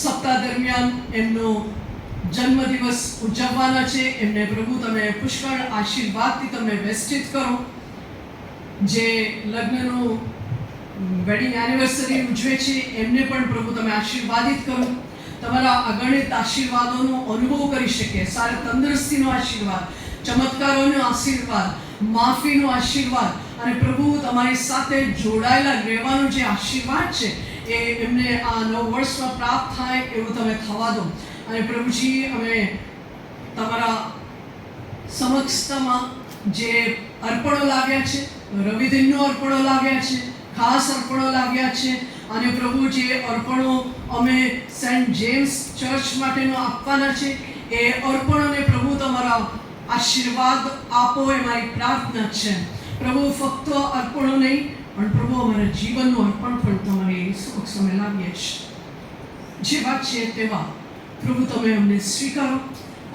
સપ્તાહ દરમિયાન એમનો જન્મદિવસ ઉજવવાના છે. એમને પ્રભુ તમે પુષ્કળ આશીર્વાદથી તમે વેસ્ટિત કરો. જે લગ્નનું વેડિંગ એનિવર્સરી ઉજવે છે એમને પણ પ્રભુ તમે આશીર્વાદિત કરો. તમારા અગણિત આશીર્વાદોનો અનુભવ કરી શકે. સારા તંદુરસ્તીનો આશીર્વાદ, ચમત્કારોનો આશીર્વાદ, માફીનો આશીર્વાદ, અને પ્રભુ તમારી સાથે જોડાયેલા રહેવાનો જે આશીર્વાદ છે એ એમને આ નવ વર્ષમાં પ્રાપ્ત થાય એવું તમે થવા દો. અને પ્રભુજી, અમે તમારા સમક્ષતામાં જે અર્પણો લાવ્યા છે, રવિદિનનો અર્પણો લાવ્યા છે, ખાસ અર્પણો લાવ્યા છે, અને પ્રભુ જે અર્પણો અમે સેન્ટ જેમ્સ ચર્ચ માટેનો આપવાના છે એ અર્પણોને પ્રભુ તમારા આશીર્વાદ આપો એ મારી પ્રાર્થના છે. પ્રભુ, ફક્ત અર્પણો નહીં પણ પ્રભુ અમારા જીવનનું અર્પણ પણ તમારી સમક્ષ અમે લાવીએ છીએ. જે વાત છે તેવા પ્રભુ તમે અમને સ્વીકારો.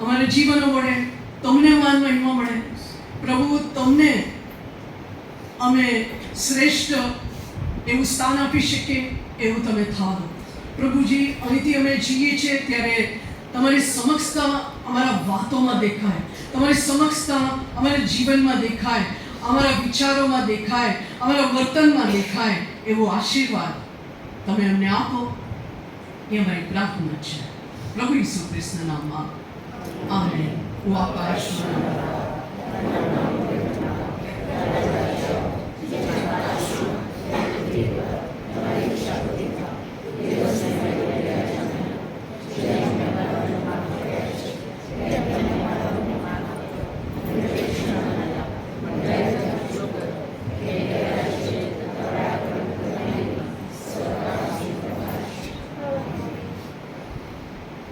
અમારા જીવનો વડે તમને માન મહિમા મળે. પ્રભુ, તમને અમે શ્રેષ્ઠ એવું સ્થાન આપી શકીએ એવું તમે થવા દો. પ્રભુજી, અહીંથી અમે જઈએ છીએ ત્યારે તમારી સમક્ષતા અમારા વાતોમાં દેખાય, તમારી સમક્ષતા અમારા જીવનમાં દેખાય, અમારા વિચારોમાં દેખાય, અમારા વર્તનમાં દેખાય એવો આશીર્વાદ તમે અમને આપો એ અમારી પ્રાર્થના છે. પ્રભુ ઈસુ ખ્રિસ્તના નામમાં આમેન. હું આકાશમાં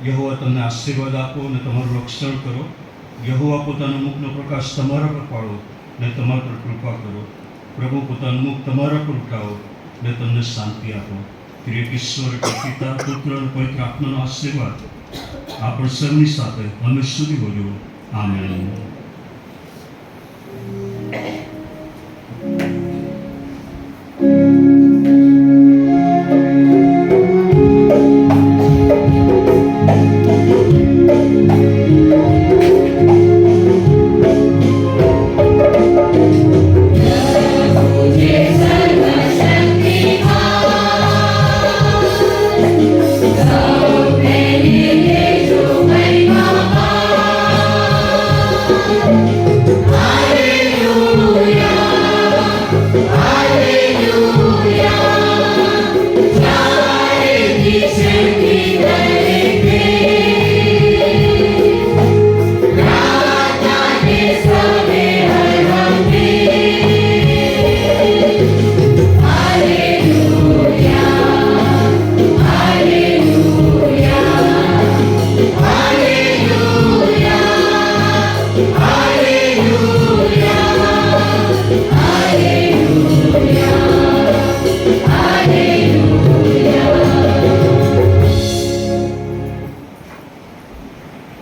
યહોવા તમને આશીર્વાદ આપો અને તમારું રક્ષણ કરો. યહોવા પોતાનો મુખનો પ્રકાશ તમારા પર પાડો અને તમારા પર કૃપા કરો. પ્રભુ પોતાનું મુખ તમારા પર ઉઠાવો અને તમને શાંતિ આપો. ત્રિએક ઈશ્વર પિતા, પુત્ર અને પવિત્ર આત્માનો આશીર્વાદ આપણ સૌની સાથે હંમેશ સુધી બોલ્યો. આમેન.